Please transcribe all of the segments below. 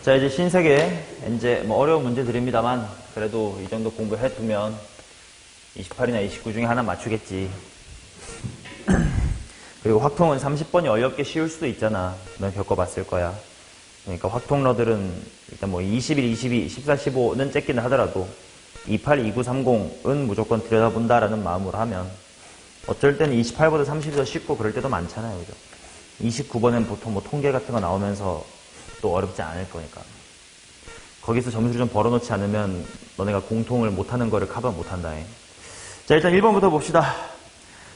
자, 이제 신세계, 이제 뭐 어려운 문제 드립니다만, 그래도 이 정도 공부해두면 28이나 29 중에 하나 맞추겠지. 그리고 확통은 30번이 어렵게 쉬울 수도 있잖아. 넌 겪어봤을 거야. 그러니까 확통러들은 일단 뭐 21, 22, 14, 15는 째기는 하더라도 28, 29, 30은 무조건 들여다본다라는 마음으로 하면 어쩔 때는 28보다 30이 더 쉽고 그럴 때도 많잖아요. 그죠? 29번엔 보통 뭐 통계 같은 거 나오면서 또 어렵지 않을 거니까. 거기서 점수를 좀 벌어놓지 않으면 너네가 공통을 못하는 거를 커버 못한다. 자, 일단 1번부터 봅시다.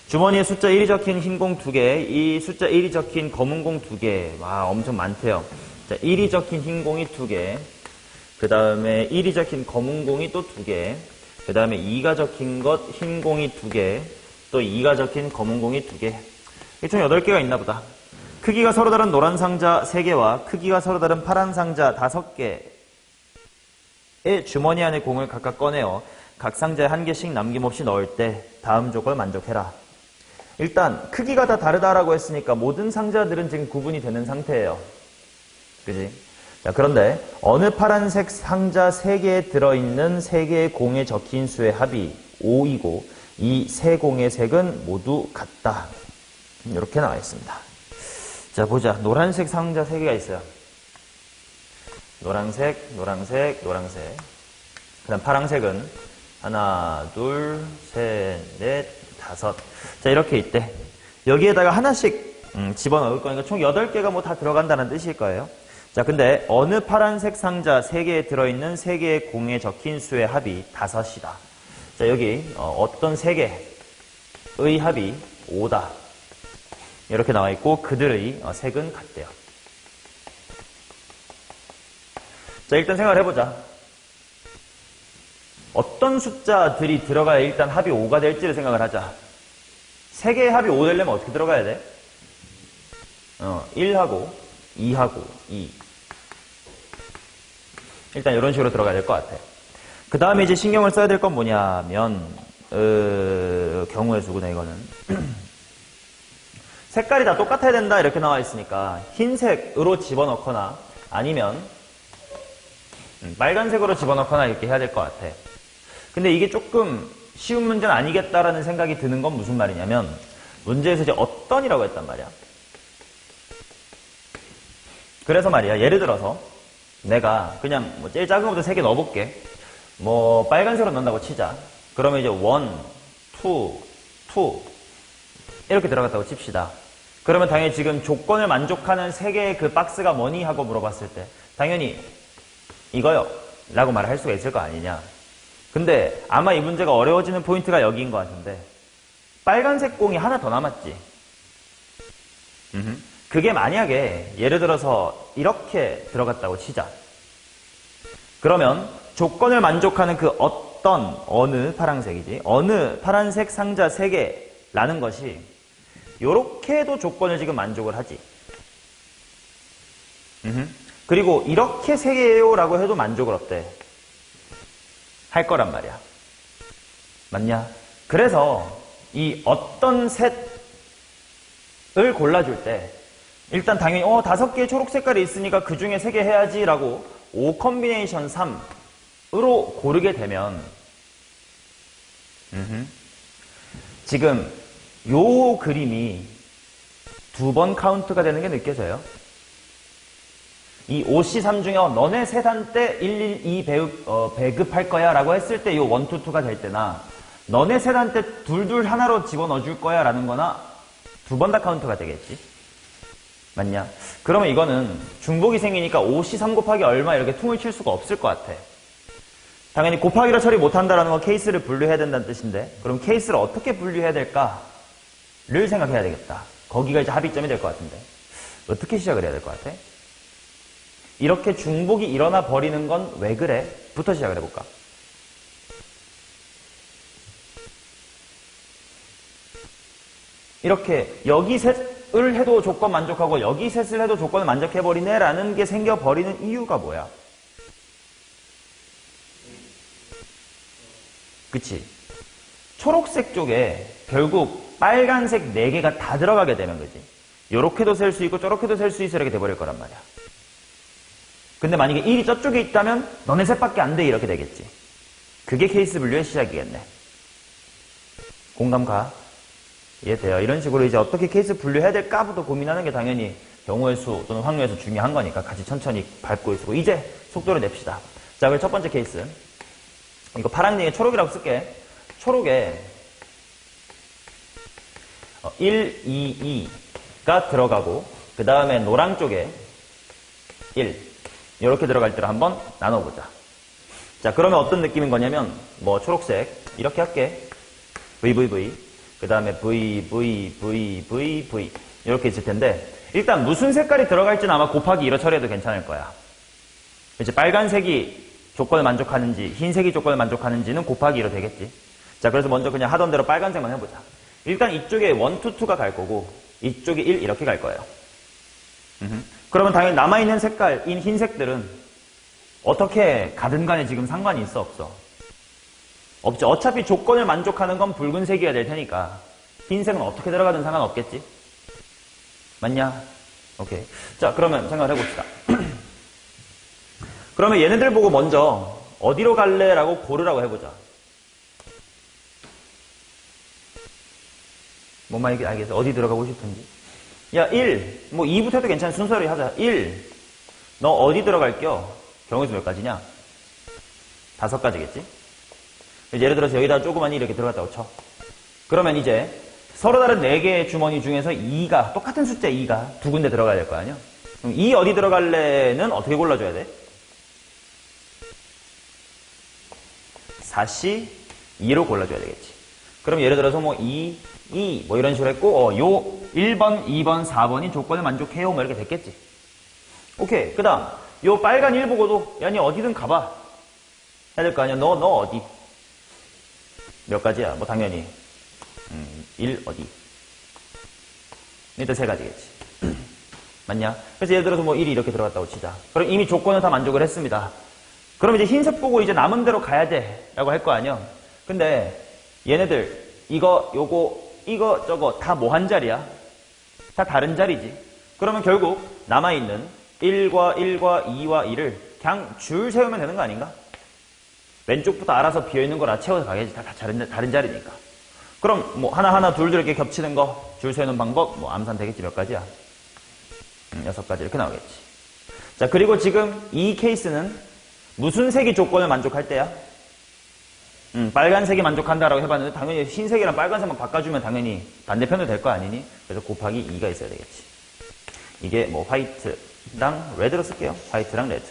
주머니에 숫자 1이 적힌 흰 공 2개, 이 숫자 1이 적힌 검은 공 2개. 와, 엄청 많대요. 자, 1이 적힌 흰 공이 2개, 그 다음에 1이 적힌 검은 공이 또 2개, 그 다음에 2가 적힌 것 흰 공이 2개, 또 2가 적힌 검은 공이 2개. 총 8개가 있나 보다. 크기가 서로 다른 노란 상자 3개와 크기가 서로 다른 파란 상자 5개의 주머니 안에 공을 각각 꺼내어 각 상자에 1개씩 남김없이 넣을 때 다음 조건을 만족해라. 일단 크기가 다 다르다라고 했으니까 모든 상자들은 지금 구분이 되는 상태예요. 그지? 자, 그런데 어느 파란색 상자 3개에 들어있는 3개의 공에 적힌 수의 합이 5이고 이 세 공의 색은 모두 같다. 이렇게 나와 있습니다. 자, 보자. 노란색 상자 3개가 있어요. 노란색, 노란색, 노란색. 그 다음 파란색은 하나, 둘, 셋, 넷, 5. 자, 이렇게 있대. 여기에다가 하나씩 집어넣을 거니까 총 8개가 뭐 다 들어간다는 뜻일 거예요. 자, 근데 어느 파란색 상자 3개에 들어있는 3개의 공에 적힌 수의 합이 5이다. 자, 여기 어떤 3개의 합이 5다. 이렇게 나와 있고 그들의 색은 같대요. 자, 일단 생각을 해보자. 어떤 숫자들이 들어가야 일단 합이 5가 될지를 생각을 하자. 3개의 합이 5 되려면 어떻게 들어가야 돼? 1하고 2하고 2. 일단 이런 식으로 들어가야 될 것 같아. 그 다음에 이제 신경을 써야 될 건 뭐냐면 경우의 수구네 이거는. 색깔이 다 똑같아야 된다 이렇게 나와 있으니까 흰색으로 집어넣거나 아니면 빨간색으로 집어넣거나 이렇게 해야 될 것 같아. 근데 이게 조금 쉬운 문제는 아니겠다라는 생각이 드는 건 무슨 말이냐면 문제에서 이제 어떤이라고 했단 말이야. 그래서 말이야, 예를 들어서 내가 그냥 뭐 제일 작은 것부터 3개 넣어볼게. 뭐 빨간색으로 넣는다고 치자. 그러면 이제 1, 2, 2 이렇게 들어갔다고 칩시다. 그러면 당연히 지금 조건을 만족하는 3개의 그 박스가 뭐니? 하고 물어봤을 때 당연히 이거요 라고 말을 할 수가 있을 거 아니냐. 근데 아마 이 문제가 어려워지는 포인트가 여기인 것 같은데 빨간색 공이 하나 더 남았지. 그게 만약에 예를 들어서 이렇게 들어갔다고 치자. 그러면 조건을 만족하는 그 어느 파란색이지, 어느 파란색 상자 3개라는 것이 요렇게 해도 조건을 지금 만족을 하지. 그리고 이렇게 3개예요 라고 해도 만족을 어때? 할 거란 말이야. 맞냐? 그래서 이 어떤 셋을 골라줄 때 일단 당연히 5개의 초록 색깔이 있으니까 그 중에 3개 해야지 라고 5 컨비네이션 3으로 고르게 되면 지금 요 그림이 2번 카운트가 되는 게 느껴져요. 이 5C3 중에 너네 셋한테 112 배급할 거야 라고 했을 때 요 1, 2, 2가 될 때나 너네 셋한테 둘둘 하나로 집어넣어 줄 거야 라는 거나 2번 다 카운트가 되겠지. 맞냐? 그러면 이거는 중복이 생기니까 5C3 곱하기 얼마 이렇게 퉁을 칠 수가 없을 것 같아. 당연히 곱하기라 처리 못한다라는 건 케이스를 분류해야 된다는 뜻인데 그럼 케이스를 어떻게 분류해야 될까를 생각해야 되겠다. 거기가 이제 합의점이 될 것 같은데 어떻게 시작을 해야 될 것 같아? 이렇게 중복이 일어나 버리는 건 왜 그래? 부터 시작을 해볼까? 이렇게 여기 셋을 해도 조건 만족하고 여기 셋을 해도 조건을 만족해버리네 라는 게 생겨버리는 이유가 뭐야? 그치? 초록색 쪽에 결국 빨간색 4개가 다 들어가게 되면 그지? 요렇게도 셀 수 있고 저렇게도 셀 수 있어 이렇게 돼버릴 거란 말이야. 근데 만약에 1이 저쪽에 있다면 너네 셋밖에 안 돼 이렇게 되겠지. 그게 케이스 분류의 시작이겠네. 공감 가? 이해돼요? 이런 식으로 이제 어떻게 케이스 분류해야 될까부터 고민하는 게 당연히 경우의 수 또는 확률의 수 중요한 거니까 같이 천천히 밟고 있고 이제 속도를 냅시다. 자, 그럼 첫 번째 케이스. 이거 파란색에 초록이라고 쓸게. 초록에 1, 2, 2가 들어가고 그 다음에 노랑 쪽에 1 이렇게 들어갈 때를 한번 나눠보자. 자, 그러면 어떤 느낌인 거냐면 뭐 초록색 이렇게 할게. VVV 그 다음에 VVVVV 이렇게 있을 텐데 일단 무슨 색깔이 들어갈지는 아마 곱하기 2로 처리해도 괜찮을 거야. 이제 빨간색이 조건을 만족하는지 흰색이 조건을 만족하는지는 곱하기 2로 되겠지. 자, 그래서 먼저 그냥 하던 대로 빨간색만 해보자. 일단 이쪽에 1, 2, 2가 갈 거고 이쪽에 1 이렇게 갈 거예요. 그러면 당연히 남아있는 색깔인 흰색들은 어떻게 가든 간에 지금 상관이 있어 없어? 없죠. 어차피 조건을 만족하는 건 붉은색이어야 될 테니까 흰색은 어떻게 들어가든 상관없겠지? 맞냐? 오케이. 자, 그러면 생각을 해봅시다. 그러면 얘네들 보고 먼저 어디로 갈래? 라고 고르라고 해보자. 뭔 말인지 알겠어? 어디 들어가고 싶은지. 야, 1. 뭐 2부터 해도 괜찮아. 순서를 하자. 1. 너 어디 들어갈 겨? 경우수 몇 가지냐? 5가지겠지? 예를 들어서 여기다 조그만 1 이렇게 들어갔다고 쳐. 그러면 이제 서로 다른 4개의 주머니 중에서 2가, 똑같은 숫자 2가 두 군데 들어가야 될 거 아니야? 그럼 2 어디 들어갈래는 어떻게 골라줘야 돼? 4시 2로 골라줘야 되겠지. 그럼 예를 들어서 뭐 2, 2, 뭐 이런 식으로 했고, 요 1번, 2번, 4번이 조건을 만족해요. 뭐 이렇게 됐겠지. 오케이. 그 다음, 요 빨간 1 보고도, 야, 니 어디든 가봐. 해야 될 거 아니야. 너 어디? 몇 가지야? 뭐 당연히. 1 어디? 일단 3가지겠지. 맞냐? 그래서 예를 들어서 뭐 1이 이렇게 들어갔다고 치자. 그럼 이미 조건을 다 만족을 했습니다. 그럼 이제 흰색 보고 이제 남은 대로 가야 돼. 라고 할 거 아니야. 근데 얘네들, 이거, 요거, 이거, 저거 다 뭐 한 자리야? 다 다른 자리지. 그러면 결국 남아있는 1과 1과 2와 2를 그냥 줄 세우면 되는 거 아닌가? 왼쪽부터 알아서 비어있는 거라 채워서 가야지. 다 다른 자리니까. 그럼 뭐 하나하나 둘 이렇게 겹치는 거 줄 세우는 방법 뭐 암산 되겠지. 몇 가지야? 6가지 이렇게 나오겠지. 자, 그리고 지금 이 케이스는 무슨 색이 조건을 만족할 때야? 빨간색이 만족한다라고 해봤는데 당연히 흰색이랑 빨간색만 바꿔주면 당연히 반대편도 될 거 아니니? 그래서 곱하기 2가 있어야 되겠지. 이게 뭐 화이트랑 레드로 쓸게요. 화이트랑 레드.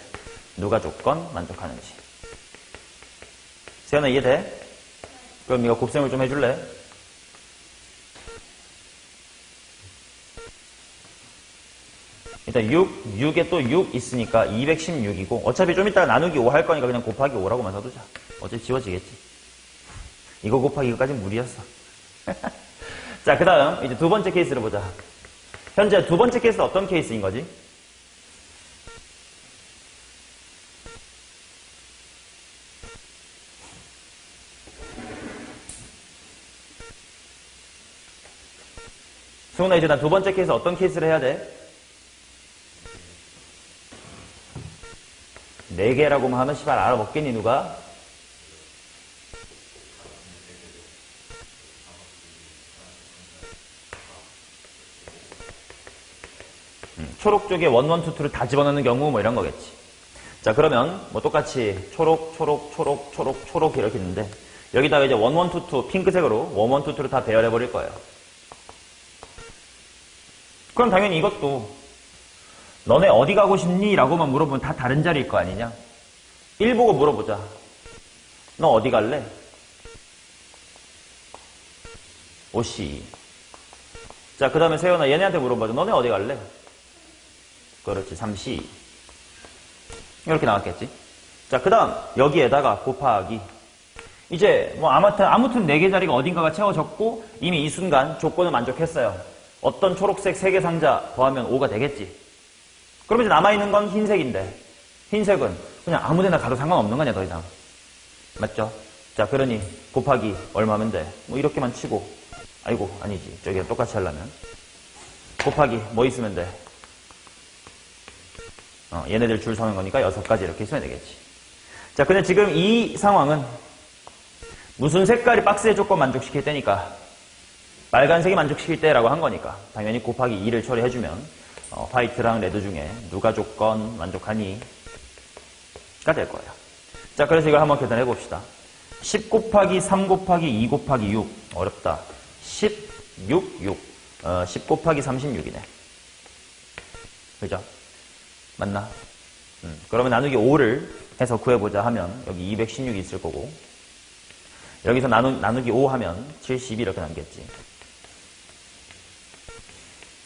누가 조건 만족하는지. 세연아 이해돼? 그럼 이거 곱셈을 좀 해줄래? 일단 6에 또 6 있으니까 216이고 어차피 좀 이따가 나누기 5 할 거니까 그냥 곱하기 5라고만 써두자. 어차피 지워지겠지. 이거 곱하기 이거까지는 무리였어. 자, 그 다음 이제 두 번째 케이스를 보자. 현재 두 번째 케이스는 어떤 케이스인 거지? 승훈아, 이제 난 두 번째 케이스 어떤 케이스를 해야 돼? 4개라고만 하면 시발 알아먹겠니 누가? 초록 쪽에 1, 1, 2, 2를 다 집어넣는 경우 뭐 이런 거겠지. 자, 그러면 뭐 똑같이 초록, 초록, 초록, 초록, 초록 이렇게 있는데 여기다가 이제 1, 1, 2, 2 핑크색으로 1, 1, 2, 2를 다 배열해 버릴 거예요. 그럼 당연히 이것도 너네 어디 가고 싶니? 라고만 물어보면 다 다른 자리일 거 아니냐? 1 보고 물어보자. 너 어디 갈래? 5C. 자, 그 다음에 세연아 얘네한테 물어보자. 너네 어디 갈래? 그렇지, 3C. 이렇게 나왔겠지? 자, 그 다음 여기에다가 곱하기. 이제 뭐 아무튼 4개 자리가 어딘가가 채워졌고 이미 이 순간 조건을 만족했어요. 어떤 초록색 3개 상자 더하면 5가 되겠지. 그러면 이제 남아있는 건 흰색인데 흰색은 그냥 아무 데나 가도 상관없는 거냐 더 이상. 맞죠? 자, 그러니 곱하기 얼마면 돼? 뭐 이렇게만 치고 아이고 아니지. 저기랑 똑같이 하려면 곱하기 뭐 있으면 돼? 얘네들 줄 서는 거니까 6가지 이렇게 쓰면 되겠지. 자, 근데 지금 이 상황은 무슨 색깔이 박스의 조건 만족시킬 때니까 빨간색이 만족시킬 때라고 한 거니까 당연히 곱하기 2를 처리해주면 화이트랑 레드 중에 누가 조건 만족하니? 가 될 거예요. 자, 그래서 이걸 한번 계산해 봅시다. 10 곱하기 3 곱하기 2 곱하기 6 어렵다. 10, 6. 10 곱하기 36이네. 그죠? 맞나? 그러면 나누기 5를 해서 구해보자 하면 여기 216이 있을 거고 여기서 나누기 5 하면 70 이렇게 남겠지.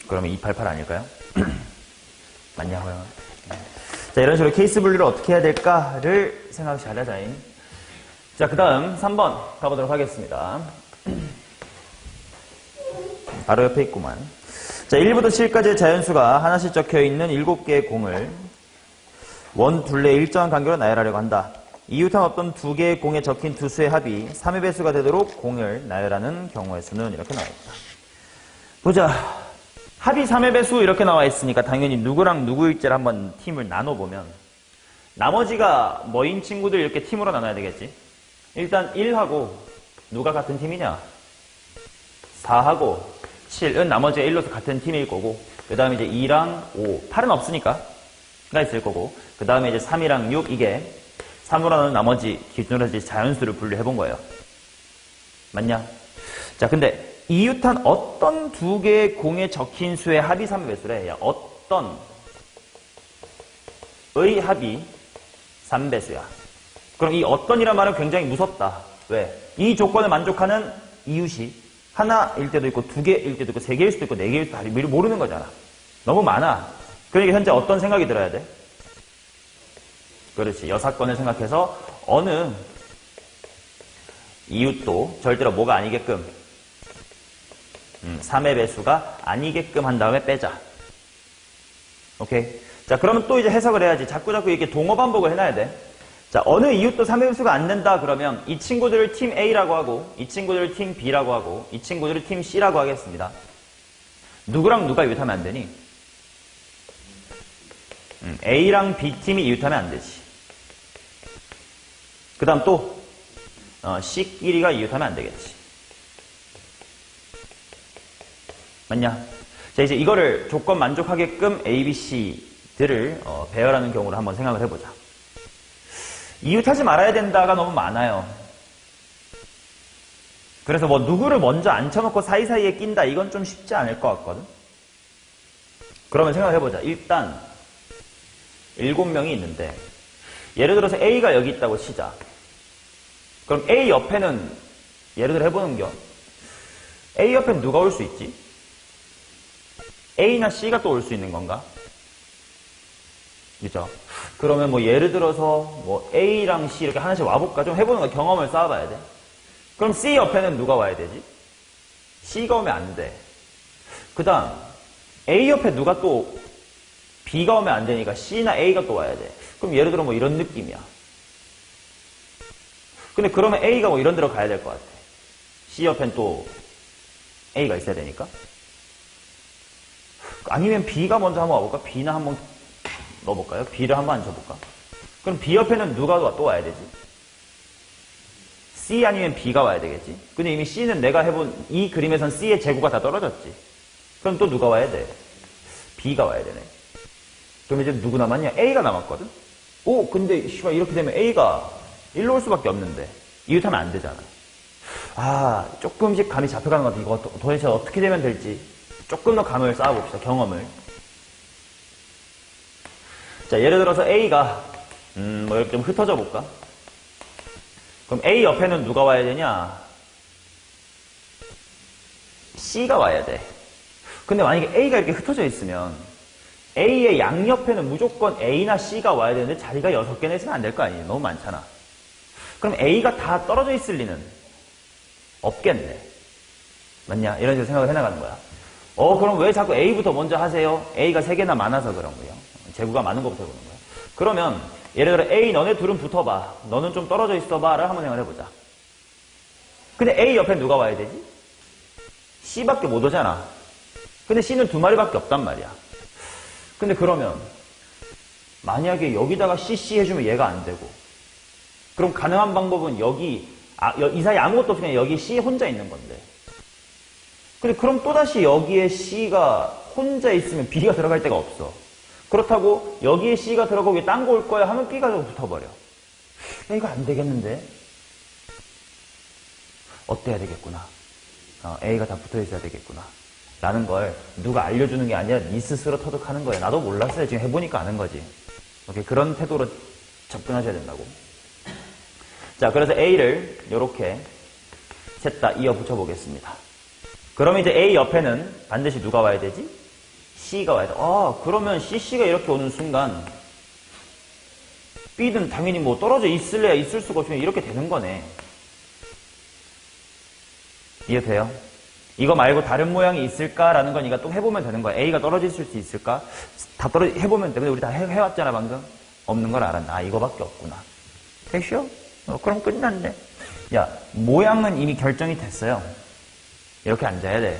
그러면 288 아닐까요? 맞냐고요? 자, 이런 식으로 케이스 분류를 어떻게 해야 될까를 생각 잘 하자잉. 자, 그 다음 3번 가보도록 하겠습니다. 바로 옆에 있구만. 자, 1부터 7까지의 자연수가 하나씩 적혀있는 7개의 공을 원, 둘레 일정한 간격으로 나열하려고 한다. 이웃한 어떤 2개의 공에 적힌 두 수의 합이 3의 배수가 되도록 공을 나열하는 경우의 수는 이렇게 나와 있다. 보자. 합이 3의 배수 이렇게 나와 있으니까 당연히 누구랑 누구일지를 한번 팀을 나눠보면 나머지가 뭐인 친구들 이렇게 팀으로 나눠야 되겠지. 일단 1하고 누가 같은 팀이냐? 4하고 7은 나머지가 1로서 같은 팀일 거고 그 다음에 이제 2랑 5, 8은 없으니까 가 있을 거고 그 다음에 이제 3이랑 6 이게 3으로는 나머지 기준으로 이제 자연수를 분류해 본 거예요. 맞냐? 자, 근데 이웃한 어떤 2개의 공에 적힌 수의 합이 3의 배수래. 야, 어떤 의 합이 3배수야. 그럼 이 어떤이란 말은 굉장히 무섭다. 왜? 이 조건을 만족하는 이웃이 하나일 때도 있고 2개일 때도 있고 3개일 수도 있고 4개일 수도 있고 모르는 거잖아. 너무 많아. 그러니까 현재 어떤 생각이 들어야 돼? 그렇지. 여사건을 생각해서 어느 이웃도 절대로 뭐가 아니게끔 3의 배수가 아니게끔 한 다음에 빼자. 오케이? 자, 그러면 또 이제 해석을 해야지. 자꾸 이렇게 동어 반복을 해놔야 돼. 자, 어느 이웃도 3의 배수가 안 된다 그러면 이 친구들을 팀 A라고 하고 이 친구들을 팀 B라고 하고 이 친구들을 팀 C라고 하겠습니다. 누구랑 누가 이웃하면 안 되니? A랑 B팀이 이웃하면 안 되지. 그 다음 또 C끼리가 이웃하면 안 되겠지. 맞냐? 자, 이제 이거를 조건 만족하게끔 A, B, C들을 배열하는 경우를 한번 생각을 해보자. 이웃하지 말아야 된다가 너무 많아요. 그래서 뭐 누구를 먼저 앉혀놓고 사이사이에 낀다 이건 좀 쉽지 않을 것 같거든. 그러면 생각해보자. 일단 7명이 있는데 예를 들어서 A가 여기 있다고 치자. 그럼 A 옆에는 예를 들어 해보는겨. A 옆에는 누가 올 수 있지? A나 C가 또 올 수 있는 건가? 그죠? 그러면 뭐 예를 들어서 뭐 A랑 C 이렇게 하나씩 와볼까? 좀 해보는 거 경험을 쌓아봐야 돼. 그럼 C 옆에는 누가 와야 되지? C가 오면 안 돼. 그 다음 A 옆에 누가 또 B가 오면 안 되니까 C나 A가 또 와야 돼. 그럼 예를 들어 뭐 이런 느낌이야. 근데 그러면 A가 뭐 이런 데로 가야 될 것 같아. C 옆엔 또 A가 있어야 되니까. 아니면 B가 먼저 한번 와볼까? B나 한번 넣어볼까요? B를 한번 앉혀볼까? 그럼 B 옆에는 누가 또 와야 되지? C 아니면 B가 와야 되겠지? 근데 이미 C는 내가 해본 이 그림에선 C의 재구가 다 떨어졌지. 그럼 또 누가 와야 돼? B가 와야 되네. 그럼 이제 누구 남았냐? A가 남았거든? 오, 근데 씨발 이렇게 되면 A가 일로 올 수밖에 없는데 이웃하면 안 되잖아. 아, 조금씩 감이 잡혀가는 것 같아. 이거 도대체 어떻게 되면 될지 조금 더 감을 쌓아봅시다. 경험을. 자, 예를 들어서 A가 뭐 이렇게 좀 흩어져 볼까? 그럼 A 옆에는 누가 와야 되냐? C가 와야 돼. 근데 만약에 A가 이렇게 흩어져 있으면 A의 양옆에는 무조건 A나 C가 와야 되는데 자리가 6개 내서는 안 될 거 아니에요. 너무 많잖아. 그럼 A가 다 떨어져 있을 리는 없겠네. 맞냐? 이런 식으로 생각을 해나가는 거야. 그럼 왜 자꾸 A부터 먼저 하세요? A가 3개나 많아서 그런 거예요. 재구가 많은 것부터 보는 거야. 그러면 예를 들어 A 너네 둘은 붙어봐. 너는 좀 떨어져 있어봐를 한번 생각을 해보자. 근데 A 옆에 누가 와야 되지? C밖에 못 오잖아. 근데 C는 2마리밖에 없단 말이야. 근데 그러면 만약에 여기다가 CC 해주면 얘가 안 되고. 그럼 가능한 방법은 여기, 이 사이에 아무것도 없이 그냥 여기 C 혼자 있는 건데. 근데 그럼 또다시 여기에 C가 혼자 있으면 B가 들어갈 데가 없어. 그렇다고 여기에 C가 들어가고 왜 딴 거 올 거야 하면 B가 좀 붙어버려. 야, 이거 안 되겠는데? 어때야 되겠구나. A가 다 붙어 있어야 되겠구나. 라는 걸 누가 알려주는 게 아니라 니 스스로 터득하는 거예요. 나도 몰랐어요. 지금 해보니까 아는 거지. 오케이, 그런 태도로 접근하셔야 된다고. 자, 그래서 A를 이렇게 셋 다 이어 붙여보겠습니다. 그러면 이제 A 옆에는 반드시 누가 와야 되지? C가 와야 돼. 그러면 CC가 이렇게 오는 순간 B는 당연히 뭐 떨어져 있을래야 있을 수가 없으면 이렇게 되는 거네. 이해돼요? 이거 말고 다른 모양이 있을까라는 건 네가 또 해보면 되는 거야. A가 떨어져 있을 수 있을까? 다 해보면 돼. 근데 우리 다 해왔잖아 방금. 없는 걸 알았나? 이거밖에 없구나. 됐쇼? 그럼 끝났네. 야, 모양은 이미 결정이 됐어요. 이렇게 앉아야 돼.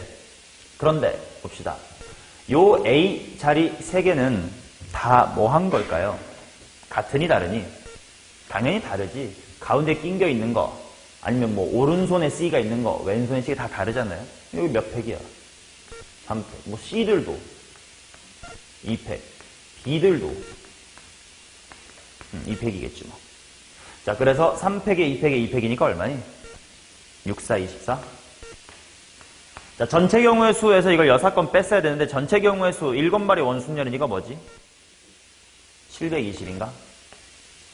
그런데 봅시다. 요 A 자리 3개는 다 뭐 한 걸까요? 같으니 다르니? 당연히 다르지. 가운데 낑겨 있는 거, 아니면 뭐 오른손에 C가 있는 거, 왼손에 C가 다 다르잖아요. 여기 몇 팩이야? 3팩. 뭐 C들도 2팩, B들도 2팩이겠지 뭐. 자, 그래서 3팩에 2팩에 2팩이니까 얼마니? 6, 4, 24. 자, 전체 경우의 수에서 이걸 6건 뺐어야 되는데 전체 경우의 수 7마리 원순열은 이거 뭐지? 720인가?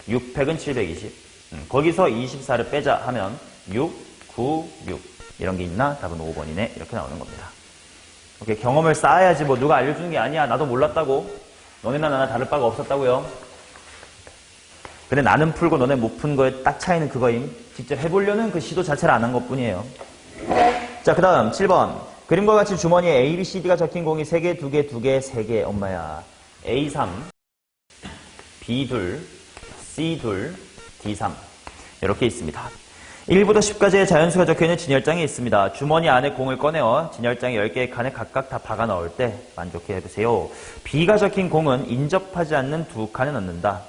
6팩은 720. 거기서 24를 빼자 하면 6, 9, 6 이런 게 있나? 답은 5번이네. 이렇게 나오는 겁니다. 오케이, 경험을 쌓아야지 뭐 누가 알려주는 게 아니야. 나도 몰랐다고. 너네나 나나 다를 바가 없었다고요. 근데 나는 풀고 너네 못 푼 거에 딱 차이는 그거임. 직접 해보려는 그 시도 자체를 안 한 것뿐이에요. 자, 그 다음 7번. 그림과 같이 주머니에 A, B, C, D가 적힌 공이 3개, 2개, 2개, 3개. 엄마야. A3, B2, C2, D3 이렇게 있습니다. 1부터 10까지의 자연수가 적혀있는 진열장이 있습니다. 주머니 안에 공을 꺼내어 진열장에 10개의 칸에 각각 다 박아 넣을 때 만족해보세요. B가 적힌 공은 인접하지 않는 2칸에 넣는다.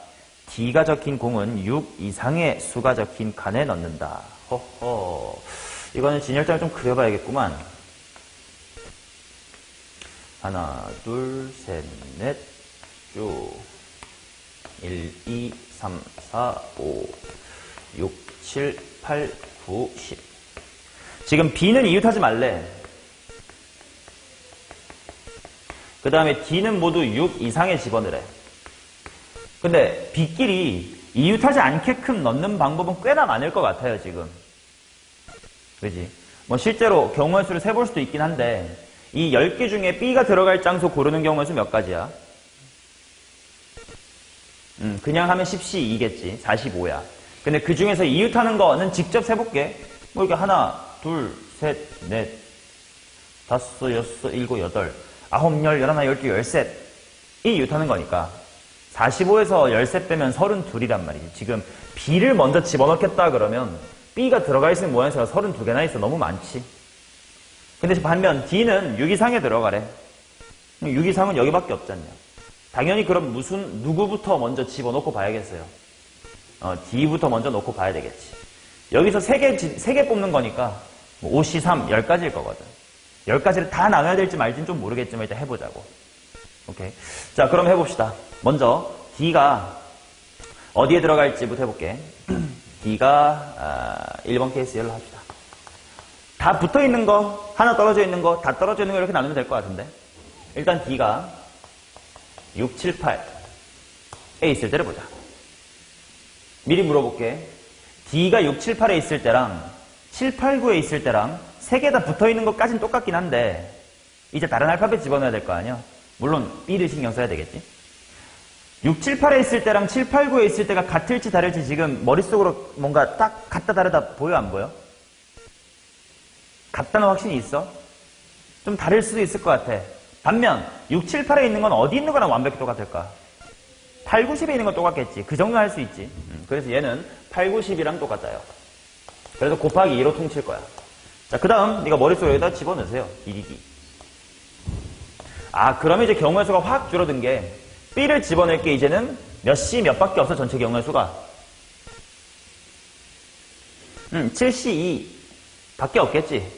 D가 적힌 공은 6 이상의 수가 적힌 칸에 넣는다. 허허. 이거는 진열장을 좀 그려봐야겠구만. 하나, 둘, 셋, 넷, 쭉. 1, 2, 3, 4, 5, 6, 7, 8, 9, 10. 지금 B는 이웃하지 말래. 그 다음에 D는 모두 6 이상의 집어넣으래. 근데 B끼리 이웃하지 않게끔 넣는 방법은 꽤나 많을 것 같아요, 지금. 그지? 뭐 실제로 경우의 수를 세볼 수도 있긴 한데 이 10개 중에 B가 들어갈 장소 고르는 경우의 수 몇 가지야? 그냥 하면 10C2겠지. 45야. 근데 그 중에서 이웃하는 거는 직접 세볼게. 뭐 이렇게 하나, 둘, 셋, 넷, 다섯, 여섯, 일곱, 여덟, 아홉, 열, 열하나, 열두, 열셋. 이 이웃하는 거니까. 45에서 열셋 빼면 32이란 말이지. 지금 B를 먼저 집어넣겠다 그러면 B가 들어가 있는 모양새가 32개나 있어. 너무 많지. 근데 반면 D는 6 이상에 들어가래. 6 이상은 여기밖에 없잖냐. 당연히 그럼 누구부터 먼저 집어넣고 봐야겠어요. D부터 먼저 넣고 봐야 되겠지. 여기서 3개 뽑는 거니까 5C 3, 10가지일 거거든. 10가지를 다 나눠야 될지 말지는 좀 모르겠지만 일단 해보자고. 오케이. 자, 그럼 해봅시다. 먼저 D가 어디에 들어갈지부터 해볼게. D가 1번 케이스 열로 합시다. 다 붙어있는 거, 하나 떨어져 있는 거, 다 떨어져 있는 거 이렇게 나누면 될 것 같은데. 일단 D가 6, 7, 8에 있을 때를 보자. 미리 물어볼게. D가 6, 7, 8에 있을 때랑 7, 8, 9에 있을 때랑 3개 다 붙어있는 것까지는 똑같긴 한데 이제 다른 알파벳 집어넣어야 될 거 아니야. 물론 B를 신경 써야 되겠지. 6, 7, 8에 있을 때랑 7, 8, 9에 있을 때가 같을지 다를지 지금 머릿속으로 뭔가 딱 같다 다르다 보여 안 보여? 같다는 확신이 있어? 좀 다를 수도 있을 것 같아. 반면 6, 7, 8에 있는 건 어디 있는 거랑 완벽히 똑같을까? 8, 9, 10에 있는 건 똑같겠지. 그 정도 할 수 있지. 그래서 얘는 8, 9, 10이랑 똑같아요. 그래서 곱하기 2로 퉁칠 거야. 자, 그 다음 네가 머릿속에 여기다 집어넣으세요. 길이기. 아, 그러면 이제 경우의 수가 확 줄어든 게 B를 집어넣을게 이제는 몇 C 몇 밖에 없어, 전체 경우의 수가. 7C 2 밖에 없겠지.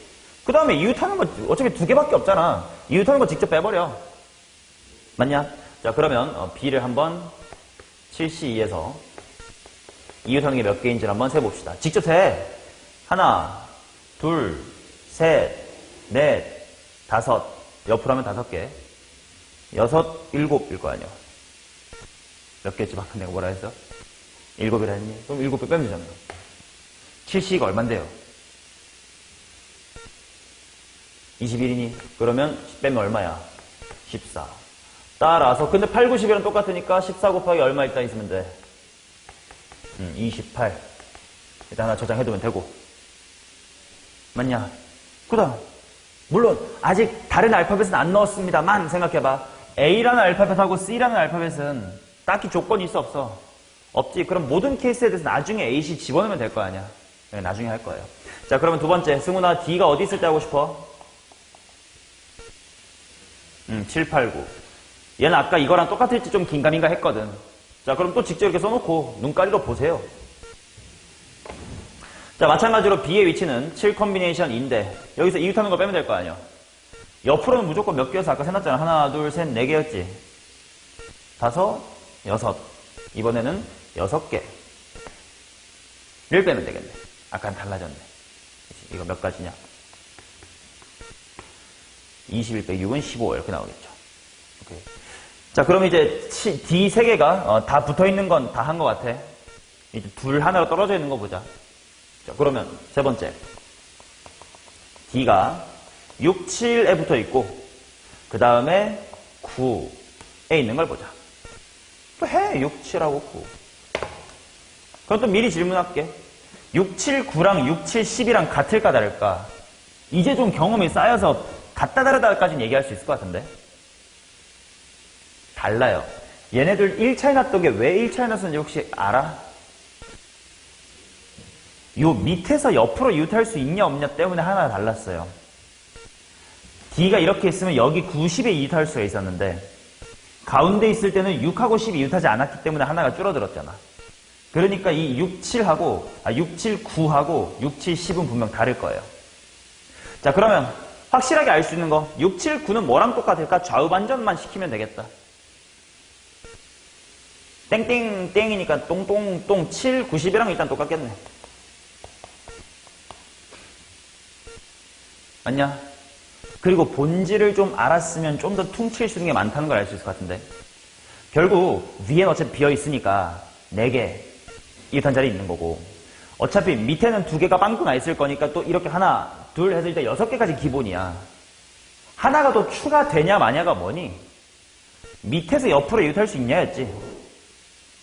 그 다음에 이웃하는 거 어차피 두 개밖에 없잖아. 이웃하는 거 직접 빼버려. 맞냐? 자, 그러면 B를 한번 7C 2에서 이웃하는 게 몇 개인지를 한번 세봅시다. 직접 세. 하나, 둘, 셋, 넷, 다섯. 옆으로 하면 5개. 6, 7일 거 아니야. 몇 개였지? 방금 내가 뭐라 했어? 7이라 했니? 그럼 7개 빼면 되잖아. 7C가 얼만데요? 21이니? 그러면 빼면 얼마야? 14. 따라서 근데 8, 9, 10이랑 똑같으니까 14 곱하기 얼마 있다 있으면 돼? 28. 일단 하나 저장해두면 되고. 맞냐? 그 다음 물론 아직 다른 알파벳은 안 넣었습니다만 생각해봐. A라는 알파벳하고 C라는 알파벳은 딱히 조건이 있어 없어? 없지. 그럼 모든 케이스에 대해서 나중에 A, C 집어넣으면 될 거 아니야. 나중에 할 거예요. 자, 그러면 두 번째 승훈아, D가 어디 있을 때 하고 싶어? 7, 8, 9. 얘는 아까 이거랑 똑같을지 좀 긴가민가 했거든. 자, 그럼 또 직접 이렇게 써놓고 눈가리로 보세요. 자, 마찬가지로 B의 위치는 7 컴비네이션인데 여기서 이웃하는 거 빼면 될 거 아니야. 옆으로는 무조건 몇 개여서 아까 세놨잖아. 하나, 둘, 셋, 4개였지. 5, 6. 이번에는 6개. 를 빼면 되겠네. 아까는 달라졌네. 이거 몇 가지냐? 21 빼기 6은 15 이렇게 나오겠죠. 오케이. 자, 그럼 이제 D 3개가 다 붙어있는 건 다 한 것 같아. 이제 둘 하나로 떨어져 있는 거 보자. 자, 그러면 세 번째 D가 6, 7에 붙어 있고 그 다음에 9에 있는 걸 보자. 또 해. 6, 7하고 9. 그럼 또 미리 질문할게. 6, 7, 9랑 6, 7, 10이랑 같을까 다를까? 이제 좀 경험이 쌓여서 같다 다르다까지는 얘기할 수 있을 것 같은데. 달라요. 얘네들 1차이 났던 게 왜 1차이 났었는지 혹시 알아? 요 밑에서 옆으로 이웃할 수 있냐 없냐 때문에 하나 달랐어요. D가 이렇게 있으면 여기 9, 10에 이웃할 수가 있었는데 가운데 있을 때는 6하고 10이 이웃하지 않았기 때문에 하나가 줄어들었잖아. 그러니까 이 6, 7하고 6, 7, 9하고 6, 7, 10은 분명 다를 거예요. 자, 그러면 확실하게 알 수 있는 거 6, 7, 9는 뭐랑 똑같을까? 좌우 반전만 시키면 되겠다. 땡땡 땡이니까 똥똥똥 7, 90이랑 일단 똑같겠네. 맞냐? 그리고 본질을 좀 알았으면 좀 더 퉁칠 수 있는 게 많다는 걸 알 수 있을 것 같은데. 결국 위엔 어차피 비어있으니까 4개 이웃한 자리 있는 거고 어차피 밑에는 2개가 빵꾸 나 있을 거니까 또 이렇게 하나 둘 해서 일단 6개까지 기본이야. 하나가 더 추가되냐 마냐가 뭐니? 밑에서 옆으로 이웃할 수 있냐였지.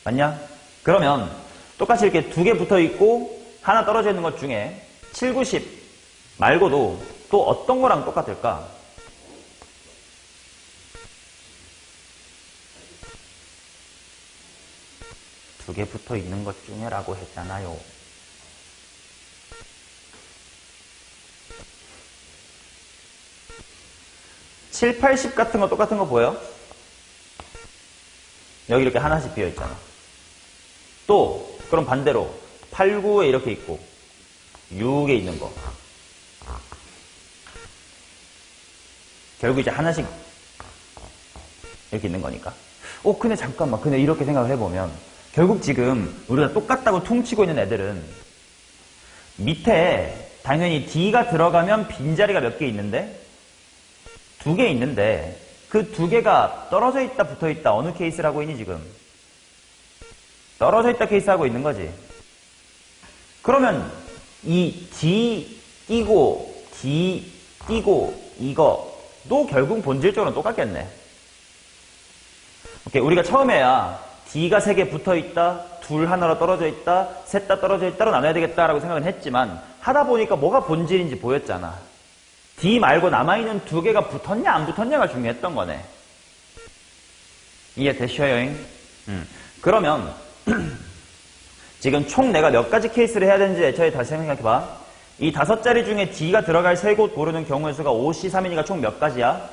맞냐? 그러면 똑같이 이렇게 2개 붙어있고 하나 떨어져 있는 것 중에 7, 9, 10 말고도 또 어떤 거랑 똑같을까? 두 개 붙어 있는 것 중에 라고 했잖아요. (7, 8, 10) 같은 거 똑같은 거 보여? 여기 이렇게 하나씩 비어 있잖아. 또 그럼 반대로 8, 9에 이렇게 있고 6에 있는 거 결국 이제 하나씩 이렇게 있는 거니까. 근데 잠깐만. 근데 이렇게 생각을 해보면 결국 지금 우리가 똑같다고 퉁치고 있는 애들은 밑에 당연히 D가 들어가면 빈자리가 몇 개 있는데 2개 있는데 그 2개가 떨어져 있다 붙어 있다 어느 케이스라고 있니 지금? 떨어져 있다 케이스 하고 있는 거지. 그러면 이 D 띄고 D 띄고 이거도 결국 본질적으로는 똑같겠네. 오케이, 우리가 처음에야 D가 3개 붙어있다, 둘 하나로 떨어져 있다, 셋 다 떨어져 있다로 나눠야 되겠다라고 생각은 했지만 하다 보니까 뭐가 본질인지 보였잖아. D 말고 남아있는 2개가 붙었냐 안 붙었냐가 중요했던 거네. 이해되셔요? 그러면 지금 총 내가 몇 가지 케이스를 해야 되는지 애초에 다시 생각해봐. 이 5자리 중에 D가 들어갈 3곳 고르는 경우의 수가 5, C, 3이니까 총 몇 가지야?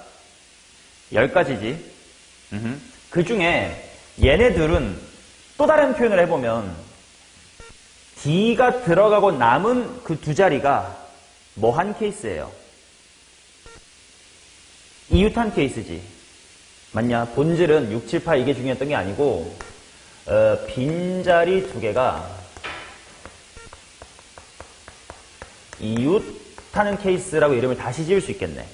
10가지지. 그 중에 얘네들은 또 다른 표현을 해보면 D가 들어가고 남은 그 두 자리가 뭐한 케이스예요? 이웃한 케이스지. 맞냐? 본질은 6, 7, 8 이게 중요했던 게 아니고 빈자리 두 개가 이웃하는 케이스라고 이름을 다시 지을 수 있겠네.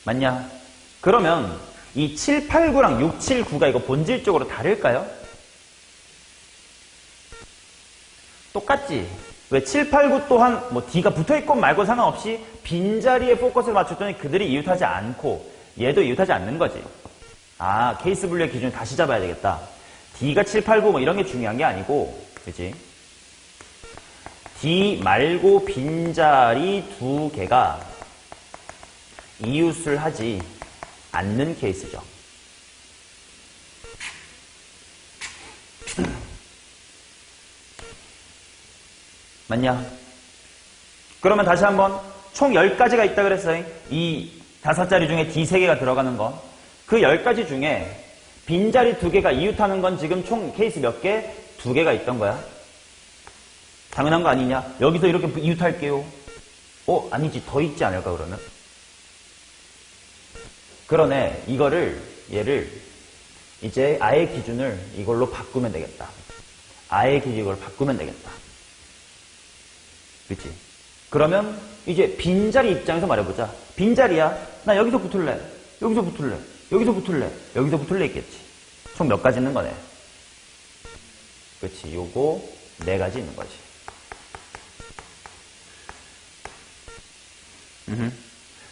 맞냐? 그러면 이 7, 8, 9랑 6, 7, 9가 이거 본질적으로 다를까요? 똑같지? 왜 7, 8, 9 또한 뭐 D가 붙어있고 말고 상관없이 빈자리에 포커스를 맞췄더니 그들이 이웃하지 않고 얘도 이웃하지 않는 거지. 아, 케이스 분류의 기준을 다시 잡아야 되겠다. D가 7, 8, 9 뭐 이런 게 중요한 게 아니고, 그치? D 말고 빈자리 두 개가 이웃을 하지 않는 케이스죠. 맞냐? 그러면 다시 한번 총 10가지가 있다 그랬어요. 이 5자리 중에 D 3개가 들어가는 거. 그 10가지 중에 빈자리 2개가 이웃하는 건 지금 총 케이스 몇 개? 2개가 있던 거야. 당연한 거 아니냐? 여기서 이렇게 이웃할게요. 아니지. 더 있지 않을까 그러면? 그러네. 얘를 이제 아예 기준을 이걸로 바꾸면 되겠다. 아예 기준 이걸 바꾸면 되겠다. 그치? 그러면 이제 빈자리 입장에서 말해보자. 빈자리야. 나 여기서 붙을래. 여기서 붙을래. 여기서 붙을래. 여기서 붙을래 있겠지. 총 몇 가지 있는 거네. 그치? 요거 4가지 있는 거지.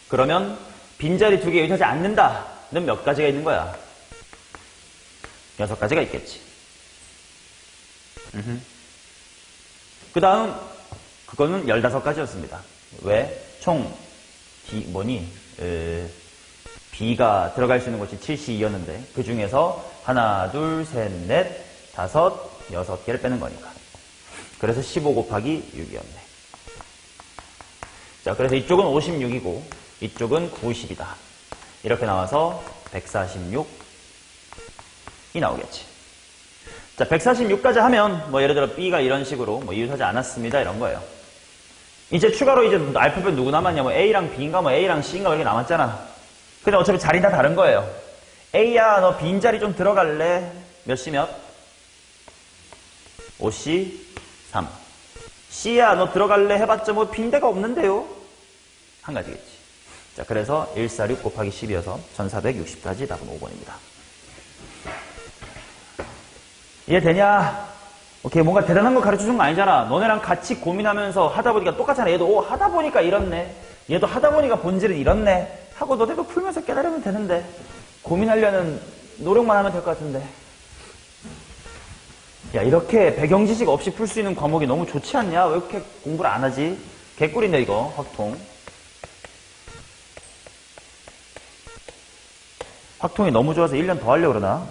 그러면 빈자리 2개 이웃하지 않는다는 몇 가지가 있는 거야? 6가지가 있겠지. 그 다음 그거는 15가지였습니다. 왜? 총 B가 들어갈 수 있는 곳이 72였는데 그 중에서 하나, 둘, 셋, 넷, 5, 6개를 빼는 거니까. 그래서 15 곱하기 6이었네. 자, 그래서 이쪽은 56이고 이쪽은 90이다. 이렇게 나와서 146이 나오겠지. 자, 146까지 하면 뭐 예를 들어 B가 이런 식으로 뭐 이웃하지 않았습니다 이런 거예요. 이제 추가로 이제 알파벳 누구 남았냐? 뭐 A랑 B인가 뭐 A랑 C인가 이렇게 남았잖아. 근데 어차피 자리 다 다른 거예요. A야, 너 빈자리 좀 들어갈래? 몇 시 몇? 5시 3. C야, 너 들어갈래? 해봤자 뭐 빈대가 없는데요? 한 가지겠지. 자, 그래서 146 곱하기 10이어서 1460까지 답은 5번입니다. 이해되냐? 오케이, 뭔가 대단한 거 가르쳐 준 거 아니잖아. 너네랑 같이 고민하면서 하다 보니까 똑같잖아. 얘도 하다 보니까 이렇네. 얘도 하다 보니까 본질은 이렇네. 하고 너네도 풀면서 깨달으면 되는데. 고민하려는 노력만 하면 될 것 같은데. 야, 이렇게 배경 지식 없이 풀 수 있는 과목이 너무 좋지 않냐? 왜 이렇게 공부를 안 하지? 개꿀인데 이거, 확통. 확통이 너무 좋아서 1년 더 하려고 그러나?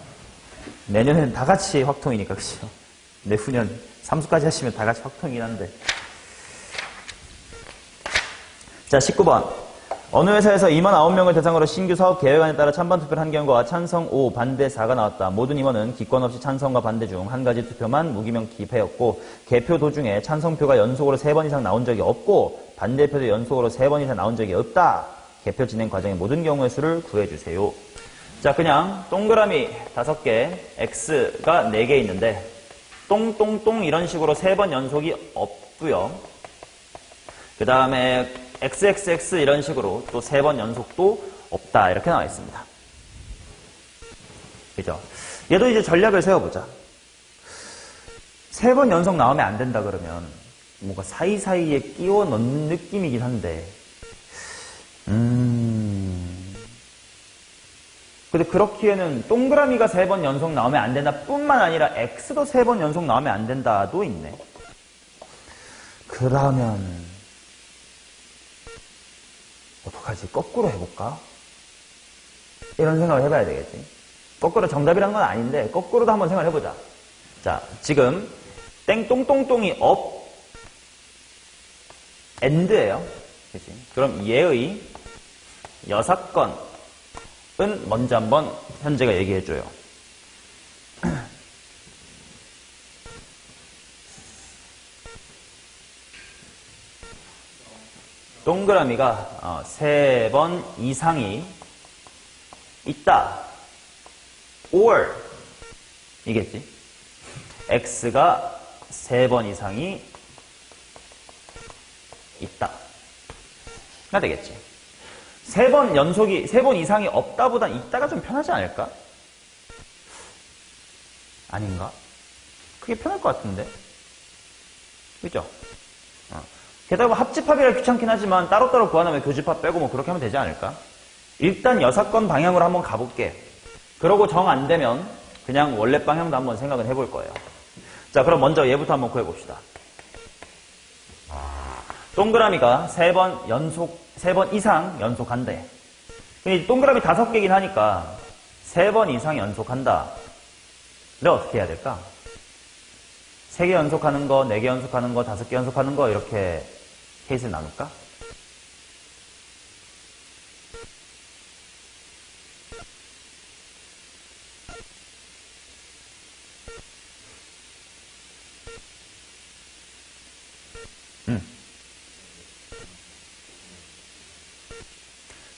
내년에는 다 같이 확통이니까, 그죠? 내후년 삼수까지 하시면 다 같이 확통이긴 한데. 자, 19번. 어느 회사에서 임원 9명을 대상으로 신규 사업 계획안에 따라 찬반 투표를 한 경우가 찬성 5, 반대 4가 나왔다. 모든 임원은 기권 없이 찬성과 반대 중 한 가지 투표만 무기명 기패였고 개표 도중에 찬성표가 연속으로 3번 이상 나온 적이 없고 반대표도 연속으로 3번 이상 나온 적이 없다. 개표 진행 과정의 모든 경우의 수를 구해주세요. 자, 그냥 동그라미 5개, X가 4개 있는데 똥똥똥 이런 식으로 3번 연속이 없고요. 그 다음에 XXX 이런 식으로 또 3번 연속도 없다. 이렇게 나와 있습니다. 그죠? 얘도 이제 전략을 세워보자. 3번 연속 나오면 안 된다 그러면 뭔가 사이사이에 끼워 넣는 느낌이긴 한데 근데 그렇기에는 동그라미가 3번 연속 나오면 안 된다 뿐만 아니라 X도 3번 연속 나오면 안 된다도 있네. 그러면 어떡하지? 거꾸로 해볼까? 이런 생각을 해봐야 되겠지. 거꾸로 정답이란 건 아닌데 거꾸로도 한번 생각을 해보자. 자, 지금 땡똥똥똥이 업 엔드예요. 그치? 그럼 얘의 6건은 먼저 한번 현재가 얘기해줘요. 동그라미가 3번 이상이 있다. or 이겠지. x가 3번 이상이 있다. 가 되겠지. 3번 이상이 없다보단 있다가 좀 편하지 않을까? 아닌가? 그게 편할 것 같은데. 그죠? 게다가 합집합이라 귀찮긴 하지만 따로따로 구하면 교집합 빼고 뭐 그렇게 하면 되지 않을까? 일단 여사건 방향으로 한번 가볼게. 그러고 정 안 되면 그냥 원래 방향도 한번 생각을 해볼 거예요. 자, 그럼 먼저 얘부터 한번 구해봅시다. 동그라미가 3번 이상 연속한대. 동그라미 5개긴 하니까 3번 이상 연속한다. 근데 어떻게 해야 될까? 3개 연속하는 거, 4개 연속하는 거, 5개 연속하는 거 이렇게 케이스를 나눌까?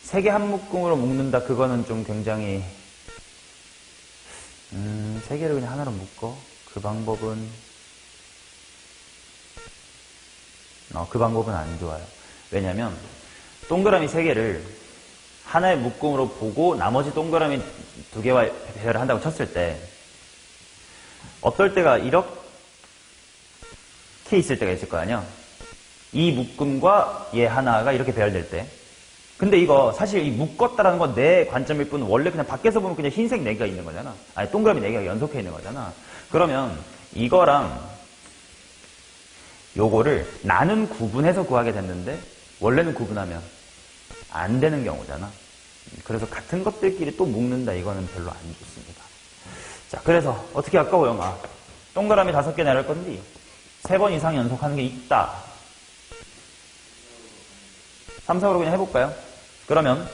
세 개 한 묶음으로 묶는다. 그거는 좀 굉장히 3개를 그냥 하나로 묶어. 그 방법은 안 좋아요. 왜냐면 동그라미 3개를 하나의 묶음으로 보고 나머지 동그라미 2개와 배열을 한다고 쳤을 때 어떨 때가 이렇게 있을 때가 있을 거 아니야. 이 묶음과 얘 하나가 이렇게 배열될 때. 근데 이거 사실 이 묶었다라는 건 내 관점일 뿐 원래 그냥 밖에서 보면 그냥 흰색 4개가 있는 거잖아. 아니 동그라미 4개가 연속해 있는 거잖아. 그러면 이거랑 요거를 나는 구분해서 구하게 됐는데 원래는 구분하면 안 되는 경우잖아. 그래서 같은 것들끼리 또 묶는다. 이거는 별로 안 좋습니다. 자, 그래서 어떻게 할까 호영아? 동그라미 5개 내릴 건데 3번 이상 연속하는 게 있다. 3, 4으로 그냥 해볼까요? 그러면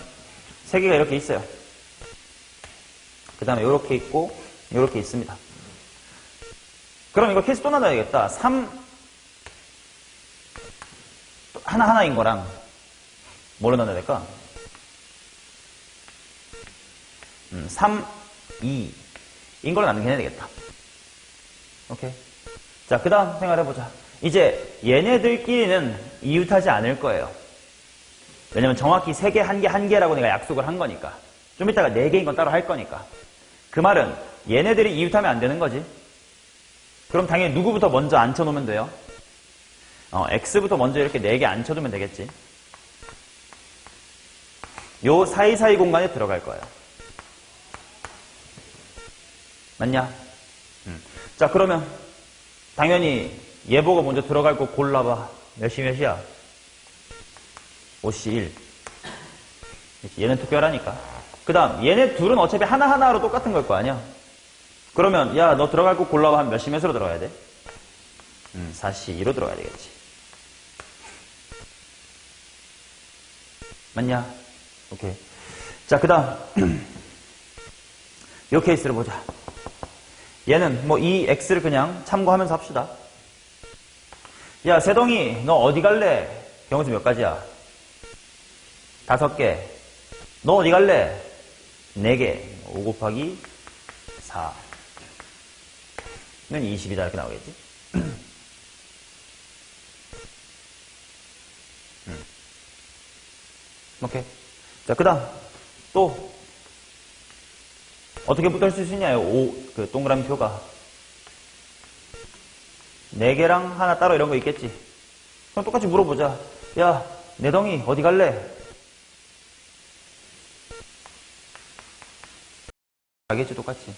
3개가 이렇게 있어요. 그 다음에 이렇게 있고 이렇게 있습니다. 그럼 이거 케이스 또 나눠야겠다. 3 하나하나인 거랑 뭐로 나눠야 될까? 3, 2인 걸로 나누긴 해야 되겠다. 오케이. 자, 그 다음 생각해보자. 이제 얘네들끼리는 이웃하지 않을 거예요. 왜냐면 정확히 3개, 1개, 1개라고 내가 약속을 한 거니까. 좀 이따가 4개인 건 따로 할 거니까. 그 말은 얘네들이 이웃하면 안 되는 거지. 그럼 당연히 누구부터 먼저 앉혀놓으면 돼요? X부터 먼저 이렇게 4개 앉혀두면 되겠지. 요 사이사이 공간에 들어갈 거예요. 맞냐? 자, 그러면 당연히 얘 보고 먼저 들어갈 거 골라봐. 몇이야? 5C1. 얘는 특별하니까. 그 다음 얘네 둘은 어차피 하나하나로 똑같은 걸 거 아니야. 그러면 야 너 들어갈 거 골라봐. 하면 몇으로 들어가야 돼? 4C2로 들어가야 되겠지. 맞냐? 오케이. 자, 그 다음 요 케이스를 보자. 얘는 뭐 이 X를 그냥 참고하면서 합시다. 야 세동이 너 어디 갈래? 경우수 몇 가지야? 5개. 너 어디 갈래? 4개. 5 곱하기 4는 20이다 이렇게 나오겠지. 오케이. 자, 그 다음 또 어떻게 붙을 수 있냐요? 그 동그라미 표가 4개랑 하나 따로 이런 거 있겠지. 그럼 똑같이 물어보자. 야 내덩이 어디 갈래? 알겠지? 똑같이.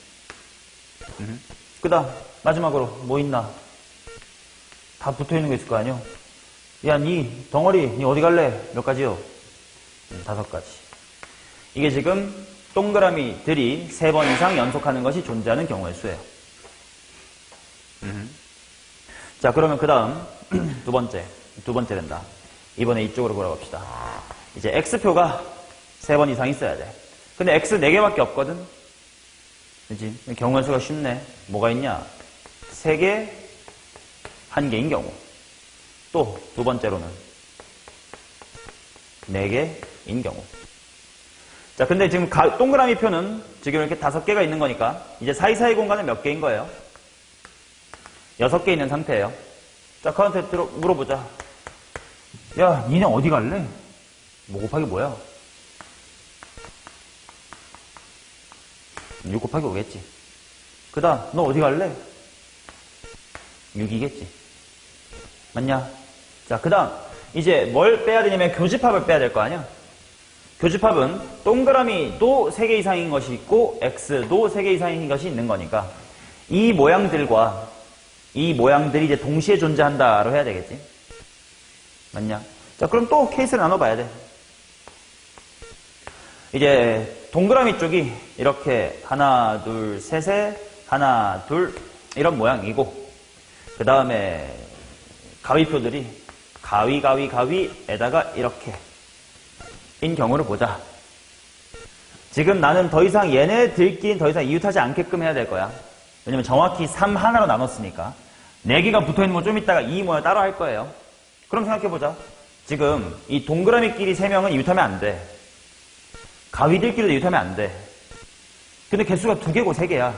그 다음 마지막으로 뭐 있나? 다 붙어있는 거 있을 거 아니요? 야 니 덩어리 니 어디 갈래? 몇 가지요? 5가지. 이게 지금 동그라미들이 3번 이상 연속하는 것이 존재하는 경우의 수예요. 자, 그러면 그 다음 두 번째 된다. 이번에 이쪽으로 돌아갑시다. 이제 X표가 3번 이상 있어야 돼. 근데 X 4개밖에 없거든. 그치? 경우의 수가 쉽네. 뭐가 있냐? 3개, 1개인 경우. 또 두 번째로는 4개인 경우. 자, 근데 지금 동그라미 표는 지금 이렇게 5개가 있는 거니까 이제 사이사이 공간은 몇 개인 거예요? 6개 있는 상태예요. 자, 그한테 물어보자. 야, 니네 어디 갈래? 뭐 곱하기 뭐야? 6 곱하기 5겠지. 그 다음, 너 어디 갈래? 6이겠지. 맞냐? 자, 그 다음, 이제 뭘 빼야 되냐면 교집합을 빼야 될 거 아니야? 교집합은 동그라미도 3개 이상인 것이 있고, X도 3개 이상인 것이 있는 거니까, 이 모양들과 이 모양들이 이제 동시에 존재한다로 해야 되겠지. 맞냐? 자, 그럼 또 케이스를 나눠봐야 돼. 이제 동그라미 쪽이 이렇게 하나, 둘, 셋에 하나, 둘 이런 모양이고 그 다음에 가위표들이 가위에다가 이렇게 인 경우를 보자. 지금 나는 더 이상 얘네들끼리는 더 이상 이웃하지 않게끔 해야 될 거야. 왜냐면 정확히 3 하나로 나눴으니까 4개가 붙어있는 거 좀 이따가 이 모양 따로 할 거예요. 그럼 생각해보자. 지금 이 동그라미끼리 3명은 이웃하면 안 돼. 가위들끼리도 이웃하면 안 돼. 근데 개수가 2개고 3개야.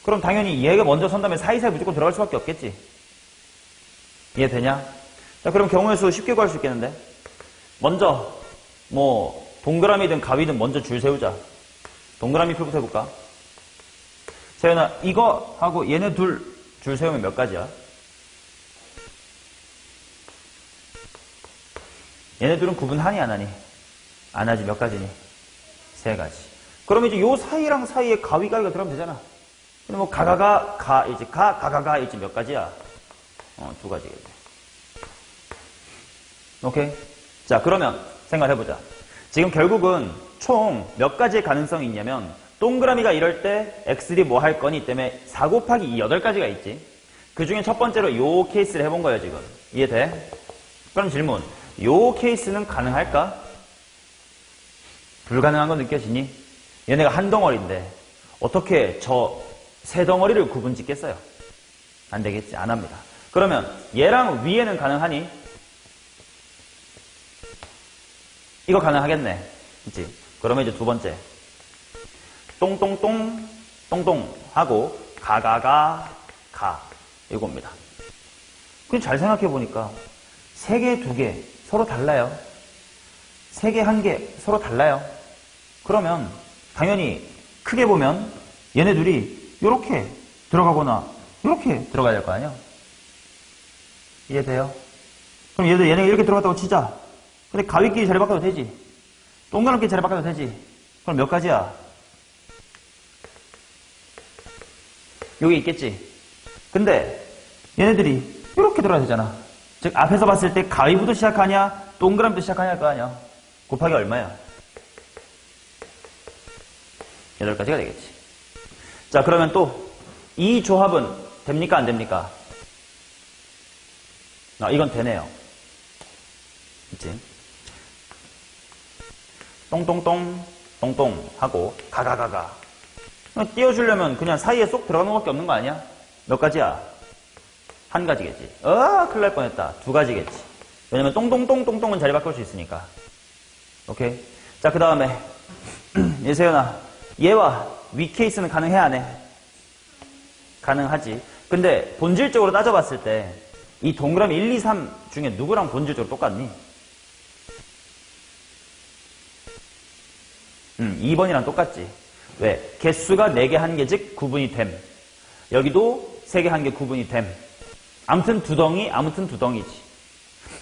그럼 당연히 얘가 먼저 선다면 사이사이 무조건 들어갈 수밖에 없겠지. 이해되냐? 자, 그럼 경우의 수 쉽게 구할 수 있겠는데? 먼저 뭐 동그라미든 가위든 먼저 줄 세우자. 동그라미 표부터 해볼까? 세연아, 이거 하고 얘네 둘 줄 세우면 몇 가지야? 얘네 둘은 구분하니 안 하니? 안 하지. 몇 가지니? 3가지. 그럼 이제 요 사이랑 사이에 가위가 들어가면 되잖아. 근데 뭐 가가가 이제 몇 가지야? 2가지겠지. 오케이? 자, 그러면 생각해보자. 지금 결국은 총 몇 가지의 가능성이 있냐면 동그라미가 이럴 때 x들이 뭐 할 거니 때문에 4 곱하기 2 8가지가 있지. 그 중에 첫 번째로 요 케이스를 해본 거예요, 지금. 이해돼? 그럼 질문. 요 케이스는 가능할까? 불가능한 거 느껴지니? 얘네가 한 덩어리인데 어떻게 저 세 덩어리를 구분 짓겠어요? 안 되겠지. 안 합니다. 그러면 얘랑 위에는 가능하니? 이거 가능하겠네. 그치? 그러면 이제 두 번째. 똥똥똥 하고 가 이겁니다. 그럼 잘 생각해보니까 3개, 2개 서로 달라요. 3개, 1개 서로 달라요. 그러면 당연히 크게 보면 얘네 둘이 이렇게 들어가거나 이렇게 들어가야 될 거 아니야? 이해돼요? 그럼 얘네가 이렇게 들어갔다고 치자. 근데 가위끼리 자리 바꿔도 되지. 동그랗게 자리 바꿔도 되지. 그럼 몇 가지야? 여기 있겠지. 근데 얘네들이 이렇게 들어야 되잖아. 즉 앞에서 봤을 때 가위부터 시작하냐 동그라미부터 시작하냐 할 거 아니야. 곱하기 얼마야? 8가지가 되겠지. 자, 그러면 또 이 조합은 됩니까 안 됩니까? 이건 되네요. 그치? 똥똥똥 하고 가가가가 띄워주려면 그냥 사이에 쏙 들어가는 것밖에 없는 거 아니야? 몇 가지야? 1가지겠지. 큰일 날 뻔했다. 2가지겠지. 왜냐면 똥똥똥똥똥은 자리 바꿀 수 있으니까. 오케이? 자, 그 다음에 예세연아, 얘와 위 케이스는 가능해 안 해? 가능하지. 근데 본질적으로 따져봤을 때 이 동그라미 1, 2, 3 중에 누구랑 본질적으로 똑같니? 2번이랑 똑같지. 왜? 개수가 4개 1개 즉 구분이 됨. 여기도 3개 1개 구분이 됨. 아무튼 두 덩이지.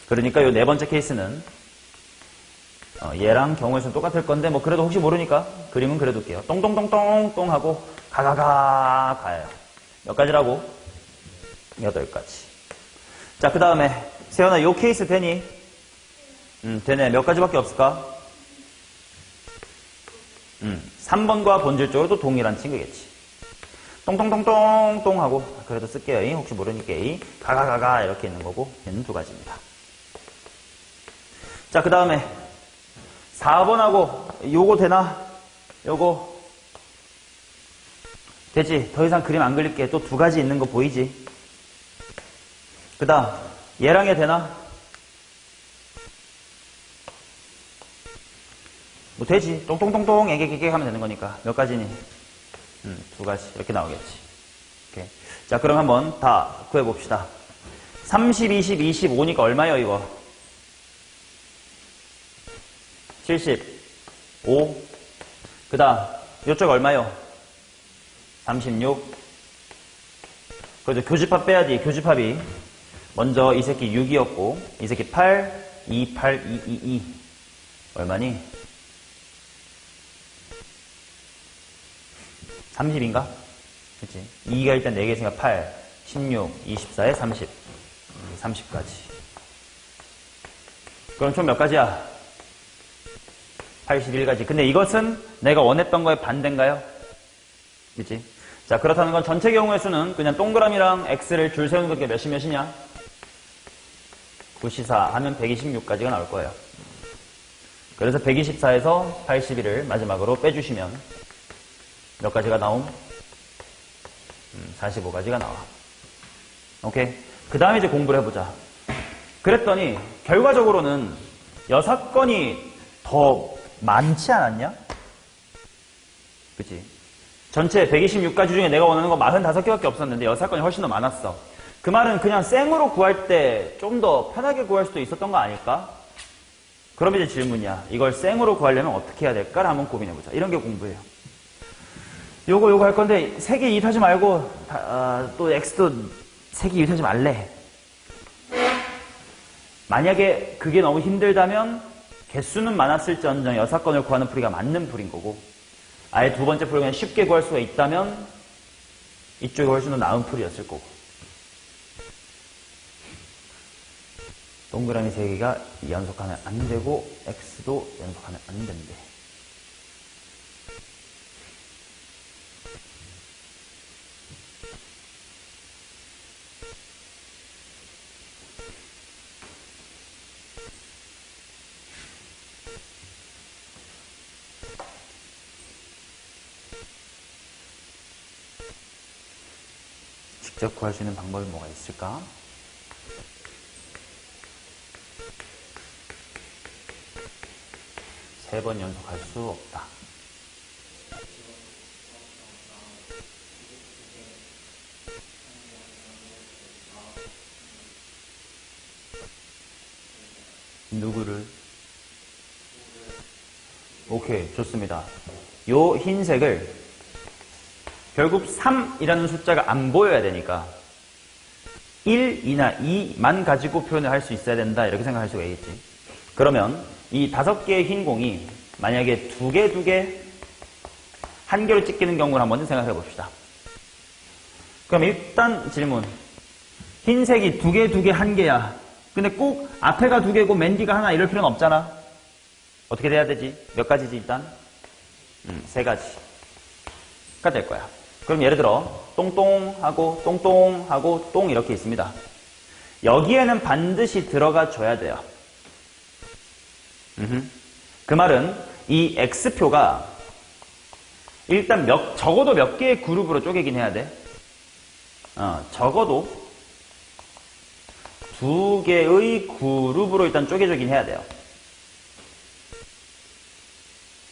그러니까 요 4번째 케이스는 얘랑 경우의 수는 똑같을 건데 뭐 그래도 혹시 모르니까 그림은 그려둘게요. 똥똥똥똥똥 하고 가가가 가요. 몇 가지라고? 8가지. 자, 그 다음에 세연아 요 케이스 되니? 되네. 몇 가지밖에 없을까? 3번과 본질적으로 또 동일한 친구겠지. 똥똥똥똥똥 하고 그래도 쓸게요. 혹시 모르니까 가가가가 이렇게 있는 거고 얘는 2가지입니다. 자, 그 다음에 4번하고 요거 되나? 요거 되지? 더 이상 그림 안 그릴게. 또 2가지 있는 거 보이지? 그 다음 얘랑 얘 되나? 뭐 되지. 똥똥똥똥 애개개개 하면 되는 거니까. 몇 가지니? 두 가지. 이렇게 나오겠지. 오케이. 자, 그럼 한번 다 구해봅시다. 30, 20, 25니까 얼마예요, 이거? 75. 그 다음, 이쪽 얼마요? 36. 그래서 교집합 빼야지, 교집합이. 먼저 이 새끼 6이었고, 이 새끼 8, 2, 8, 2, 2, 2. 얼마니? 30인가? 그치? 2가 일단 4개 있으니까 8, 16, 24에 30. 30까지. 그럼 총 몇 가지야? 81가지. 근데 이것은 내가 원했던 거의 반대인가요? 그치? 자, 그렇다는 건 전체 경우의 수는 그냥 동그라미랑 X를 줄 세우는 것이 몇이냐? 94 하면 126까지가 나올 거예요. 그래서 124에서 81을 마지막으로 빼주시면 몇 가지가 나옴? 45가지가 나와. 오케이? 그 다음에 이제 공부를 해보자. 그랬더니 결과적으로는 6건이 더 많지 않았냐? 그치? 전체 126가지 중에 내가 원하는 건 45개밖에 없었는데 6건이 훨씬 더 많았어. 그 말은 그냥 생으로 구할 때 좀 더 편하게 구할 수도 있었던 거 아닐까? 그럼 이제 질문이야. 이걸 생으로 구하려면 어떻게 해야 될까를 한번 고민해보자. 이런 게 공부예요. 요거 할 건데 3개 이입하지 말고 또 X도 3개 이입하지 말래. 만약에 그게 너무 힘들다면 개수는 많았을지언정 6건을 구하는 풀이가 맞는 풀인 거고, 아예 두 번째 풀을 그냥 쉽게 구할 수가 있다면 이쪽이 훨씬 더 나은 풀이었을 거고. 동그라미 3개가 연속하면 안 되고 X도 연속하면 안 된대. 직접 구할 수 있는 방법이 뭐가 있을까? 세 번 연속할 수 없다. 누구를? 오케이, 좋습니다. 요 흰색을 결국 3이라는 숫자가 안 보여야 되니까 1이나 2만 가지고 표현을 할 수 있어야 된다, 이렇게 생각할 수가 있겠지. 그러면 이 5개의 흰 공이 만약에 2개, 1개로 찍히는 경우를 한번 생각해 봅시다. 그럼 일단 질문. 흰색이 2개, 1개야. 근데 꼭 앞에가 2개고 맨 뒤가 하나 이럴 필요는 없잖아. 어떻게 돼야 되지? 몇 가지지 일단? 3가지가 될 거야. 그럼 예를 들어 똥똥하고 똥똥하고 똥 이렇게 있습니다. 여기에는 반드시 들어가 줘야 돼요. 그 말은 이 X표가 일단 적어도 몇 개의 그룹으로 쪼개긴 해야 돼. 적어도 2개의 그룹으로 일단 쪼개주긴 해야 돼요.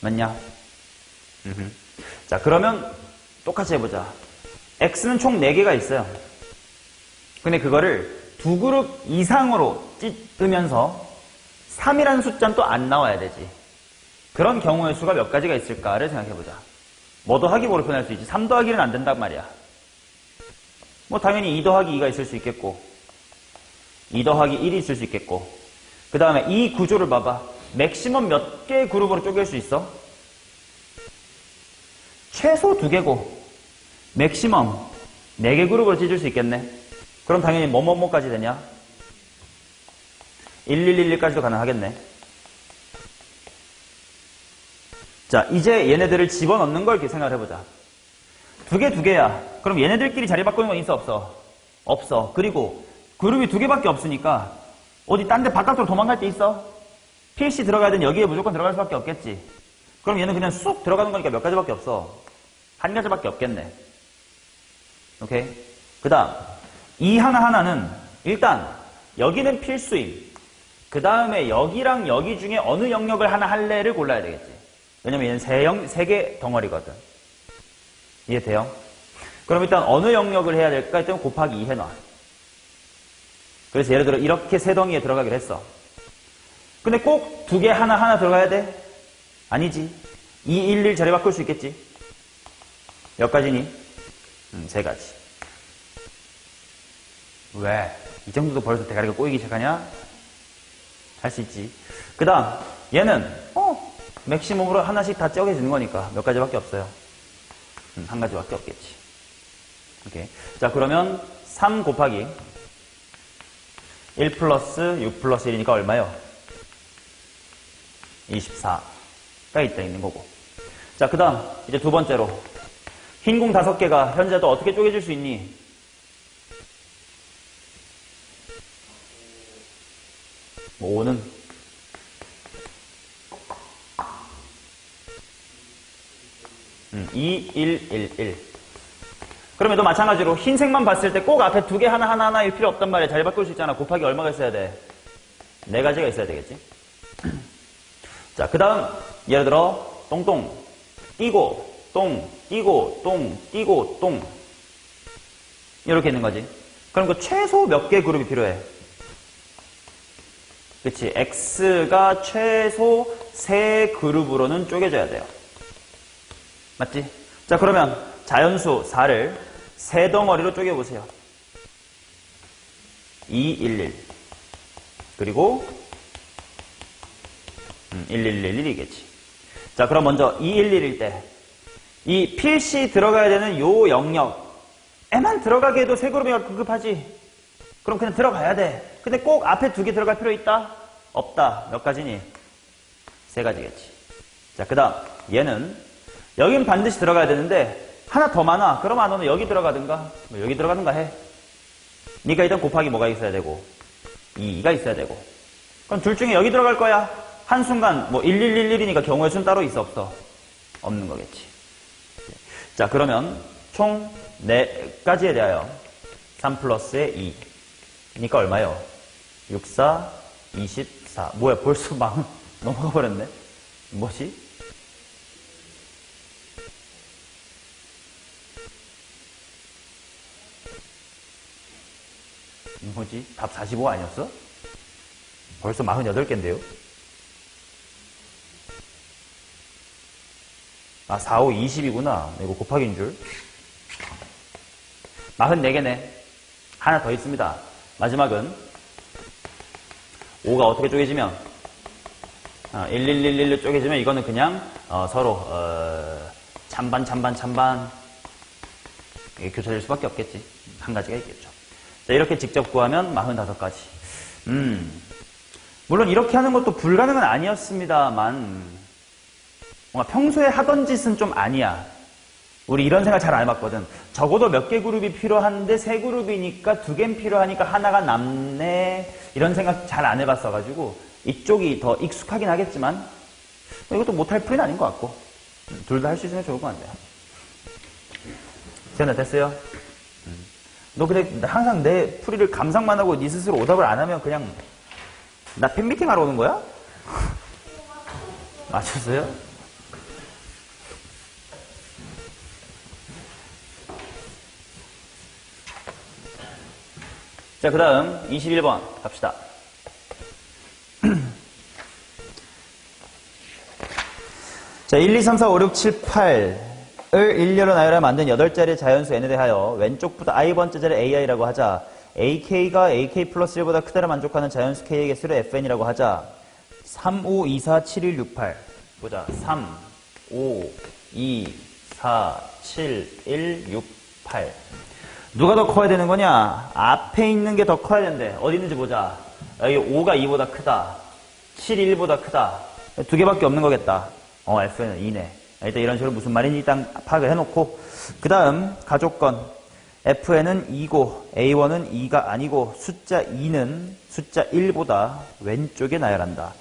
맞냐? 자, 그러면 똑같이 해보자. X는 총 4개가 있어요. 근데 그거를 2그룹 이상으로 찢으면서 3이라는 숫자는 또 안 나와야 되지. 그런 경우의 수가 몇 가지가 있을까를 생각해보자. 뭐 더하기 뭐로 표현할 수 있지? 3 더하기는 안 된단 말이야. 뭐 당연히 2 더하기 2가 있을 수 있겠고 2 더하기 1이 있을 수 있겠고, 그 다음에 이 구조를 봐봐. 맥시멈 몇 개의 그룹으로 쪼갤 수 있어? 최소 2개고 맥시멈 4개 그룹으로 찢을 수 있겠네. 그럼 당연히 뭐뭐뭐까지 되냐? 1111까지도 가능하겠네. 자, 이제 얘네들을 집어넣는 걸 이렇게 생각을 해보자. 2개야. 그럼 얘네들끼리 자리 바꾸는 건 있어, 없어? 없어. 그리고 그룹이 2개밖에 없으니까 어디 딴 데 바깥으로 도망갈 데 있어? PC 들어가야 되는 여기에 무조건 들어갈 수밖에 없겠지. 그럼 얘는 그냥 쑥 들어가는 거니까 몇 가지밖에 없어. 1가지밖에 없겠네. 오케이? 그 다음 이 하나하나는 일단 여기는 필수임. 그 다음에 여기랑 여기 중에 어느 영역을 하나 할래를 골라야 되겠지. 왜냐면 얘는 세 개 덩어리거든. 이해돼요? 그럼 일단 어느 영역을 해야 될까 했더니 곱하기 2 해놔. 그래서 예를 들어 이렇게 세 덩이에 들어가기로 했어. 근데 꼭 두 개 하나 들어가야 돼? 아니지. 2, 1, 1 자리 바꿀 수 있겠지. 몇 가지니? 세 가지. 왜? 이 정도도 벌써 대가리가 꼬이기 시작하냐? 할 수 있지. 그 다음 얘는 맥시멈으로 하나씩 다 쪼개지는 거니까 몇 가지밖에 없어요. 한 가지밖에 없겠지. 오케이. 자, 그러면 3 곱하기 1 플러스 6 플러스 1이니까 얼마요? 24가 있는 거고. 자, 그 다음 이제 두 번째로 흰 공 5개가 현재도 어떻게 쪼개질 수 있니? 뭐 5는 2, 1, 1, 1. 그럼에도 마찬가지로 흰색만 봤을 때 꼭 앞에 두 개 하나일 필요 없단 말이야. 자리 바꿀 수 있잖아. 곱하기 얼마가 있어야 돼? 4가지가 있어야 되겠지. 자, 그 다음 예를 들어 똥똥 띄고 똥 띄고 똥 띄고 똥 이렇게 있는 거지. 그럼 그 최소 몇 개 그룹이 필요해? 그치. X가 최소 3그룹으로는 쪼개져야 돼요. 맞지? 자, 그러면 자연수 4를 3덩어리로 쪼개보세요. 2, 1, 1. 그리고 1, 1, 1, 1이겠지. 자, 그럼 먼저 2, 1, 1일 때 이 필시 들어가야 되는 요 영역에만 들어가게 해도 3그룹이 급급하지. 그럼 그냥 들어가야 돼. 근데 꼭 앞에 2개 들어갈 필요 있다? 없다. 몇 가지니? 3가지겠지. 자, 그 다음 얘는 여긴 반드시 들어가야 되는데 하나 더 많아. 그럼 너는 여기 들어가든가 뭐 여기 들어가든가 해. 니가 일단 곱하기 뭐가 있어야 되고 2가 있어야 되고. 그럼 둘 중에 여기 들어갈 거야. 한순간 뭐 1, 1, 1, 1이니까 경우의 수는 따로 있어 없어? 없는 거겠지. 자, 그러면 총 4가지에 대하여 3 플러스의 2 니까 얼마요? 6, 4, 24. 뭐야, 벌써 막 넘어가 버렸네. 뭐지? 뭐지? 답 45 아니었어? 벌써 48개인데요? 4, 5, 20이구나. 이거 곱하기인 줄. 44개네. 하나 더 있습니다. 마지막은 5가 어떻게 쪼개지면 1, 1, 1, 1로 쪼개지면 이거는 그냥 서로 찬반 교차될 수밖에 없겠지. 한 가지가 있겠죠. 자, 이렇게 직접 구하면 45가지. 물론 이렇게 하는 것도 불가능은 아니었습니다만 뭔가 평소에 하던 짓은 좀 아니야. 우리 이런 생각 잘 안 해봤거든. 적어도 몇 개 그룹이 필요한데 3그룹이니까 2개는 필요하니까 하나가 남네. 이런 생각 잘 안 해봤어가지고 이쪽이 더 익숙하긴 하겠지만 이것도 못할 풀이는 아닌 것 같고 둘 다 할 수 있으면 좋을 것 같네요. 지현아 됐어요? 너 근데 항상 내 풀이를 감상만 하고 네 스스로 오답을 안 하면 그냥 나 팬미팅 하러 오는 거야? 맞췄어요? 자, 그 다음 21번 갑시다. 자, 1, 2, 3, 4, 5, 6, 7, 8을 일렬로 나열하여 만든 8자리의 자연수 n에 대하여 왼쪽부터 i번째 자리 ai라고 하자. ak가 ak 플러스 1보다 크다를 만족하는 자연수 k의 개수를 fn이라고 하자. 3, 5, 2, 4, 7, 1, 6, 8 보자. 3, 5, 2, 4, 7, 1, 6, 8 누가 더 커야 되는 거냐? 앞에 있는 게 더 커야 되는데 어디 있는지 보자. 여기 5가 2보다 크다. 7이 1보다 크다. 2개밖에 없는 거겠다. F는 2네. 일단 이런 식으로 무슨 말인지 일단 파악을 해놓고 그 다음 가족건 Fn은 2고 A1은 2가 아니고 숫자 2는 숫자 1보다 왼쪽에 나열한다.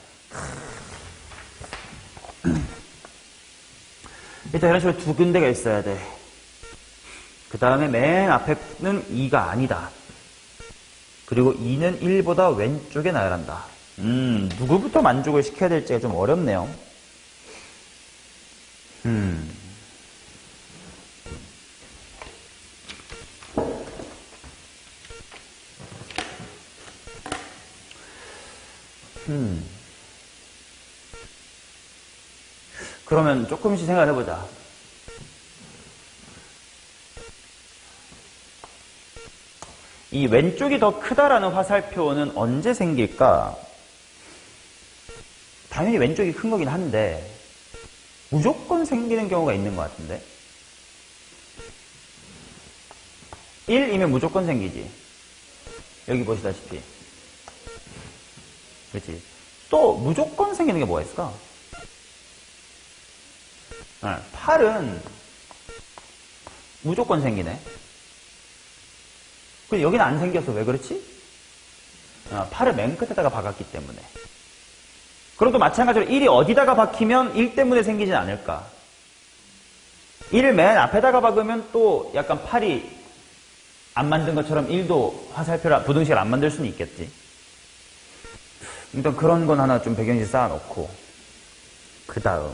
일단 이런 식으로 두 군데가 있어야 돼. 그 다음에 맨 앞에는 2가 아니다. 그리고 2는 1보다 왼쪽에 나열한다. 누구부터 만족을 시켜야 될지가 좀 어렵네요. 음. 그러면 조금씩 생각해보자. 이 왼쪽이 더 크다라는 화살표는 언제 생길까? 당연히 왼쪽이 큰 거긴 한데 무조건 생기는 경우가 있는 것 같은데 1이면 무조건 생기지. 여기 보시다시피 그렇지. 또 무조건 생기는 게 뭐가 있을까? 8은 무조건 생기네. 근데 여기는 안 생겼어. 왜 그렇지? 8을 맨 끝에다가 박았기 때문에. 그럼 또 마찬가지로 1이 어디다가 박히면 1 때문에 생기진 않을까? 1을 맨 앞에다가 박으면 또 약간 8이 안 만든 것처럼 1도 화살표를 부등식을 안 만들 수는 있겠지. 일단 그런 건 하나 좀 배경지 쌓아놓고 그 다음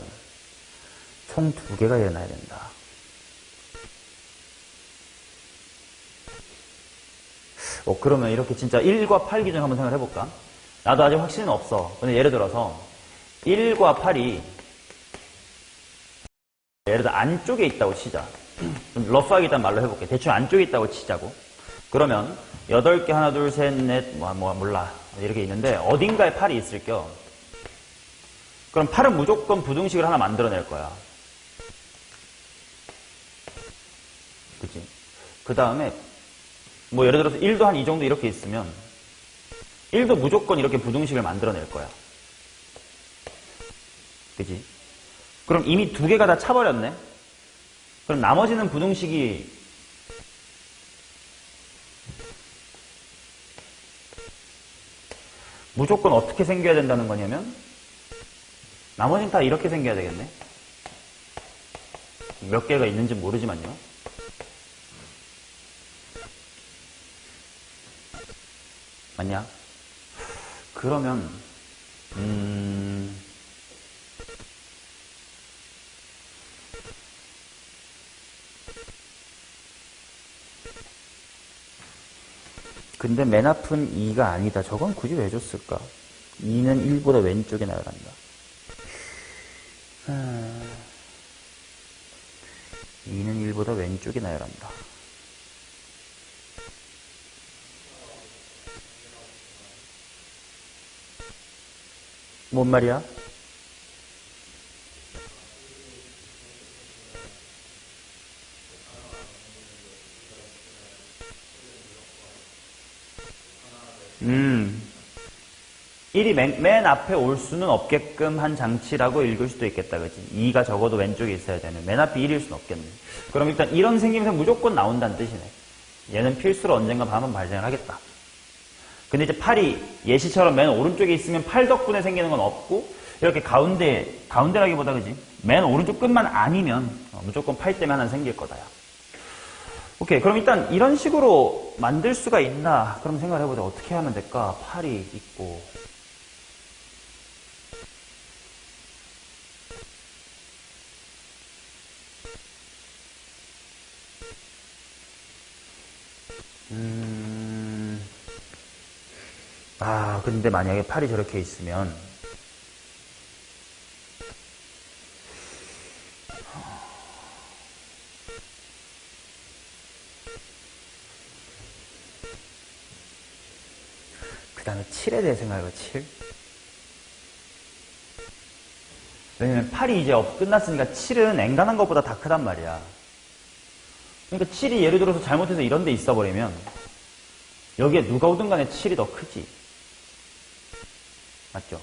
총 2개가 일어나야 된다. 그러면 이렇게 진짜 1과 8 기준 한번 생각을 해볼까? 나도 아직 확신은 없어. 근데 예를 들어서 1과 8이 예를 들어 안쪽에 있다고 치자. 좀 러프하게 일단 말로 해볼게. 대충 안쪽에 있다고 치자고. 그러면 8개 하나 둘 셋 넷 몰라 이렇게 있는데 어딘가에 8이 있을 겸 그럼 8은 무조건 부등식을 하나 만들어낼 거야. 그치? 그 다음에 뭐 예를 들어서 1도 한 이 정도 이렇게 있으면 1도 무조건 이렇게 부등식을 만들어낼 거야. 그치? 그럼 이미 2개가 다 차버렸네? 그럼 나머지는 부등식이 무조건 어떻게 생겨야 된다는 거냐면 나머지는 다 이렇게 생겨야 되겠네. 몇 개가 있는지 모르지만요. 맞냐? 그러면 근데 맨 앞은 2가 아니다. 저건 굳이 왜 줬을까? 2는 1보다 왼쪽에 나열한다. 2는 1보다 왼쪽에 나열한다. 뭔 말이야? 음. 1이 맨 앞에 올 수는 없게끔 한 장치라고 읽을 수도 있겠다, 그치? 2가 적어도 왼쪽에 있어야 되는. 맨 앞이 1일 수는 없겠네. 그럼 일단 이런 생김새 무조건 나온다는 뜻이네. 얘는 필수로 언젠가 한번 발생을 하겠다. 근데 이제 8이 예시처럼 맨 오른쪽에 있으면 8 덕분에 생기는 건 없고, 이렇게 가운데라기보다, 그지? 맨 오른쪽 끝만 아니면 무조건 8 때문에 하나 생길 거다, 야. 오케이. 그럼 일단 이런 식으로 만들 수가 있나? 그럼 생각을 해보자. 어떻게 하면 될까? 8이 있고. 근데 만약에 8이 저렇게 있으면 그 다음에 7에 대해 생각해봐. 7. 왜냐면 8이 이제 끝났으니까 7은 앵간한 것보다 다 크단 말이야. 그러니까 7이 예를 들어서 잘못해서 이런 데 있어버리면 여기에 누가 오든 간에 7이 더 크지. 맞죠?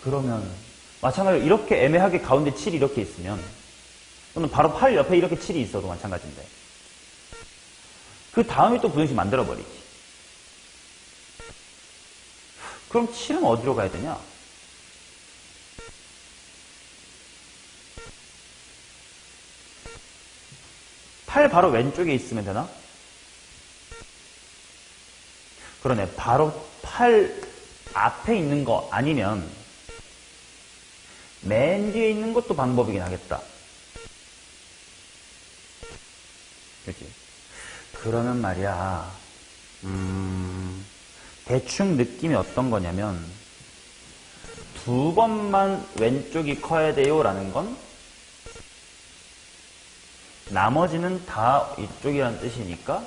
그러면 마찬가지로 이렇게 애매하게 가운데 7이 이렇게 있으면 그러면 바로 8 옆에 이렇게 7이 있어도 마찬가지인데 그 다음에 또 부등식 만들어버리지. 그럼 7은 어디로 가야 되냐? 팔 바로 왼쪽에 있으면 되나? 그러네. 바로 8 앞에 있는 거 아니면 맨 뒤에 있는 것도 방법이긴 하겠다. 그치? 그러면 말이야, 대충 느낌이 어떤 거냐면, 두 번만 왼쪽이 커야 돼요 라는 건, 나머지는 다 이쪽이라는 뜻이니까,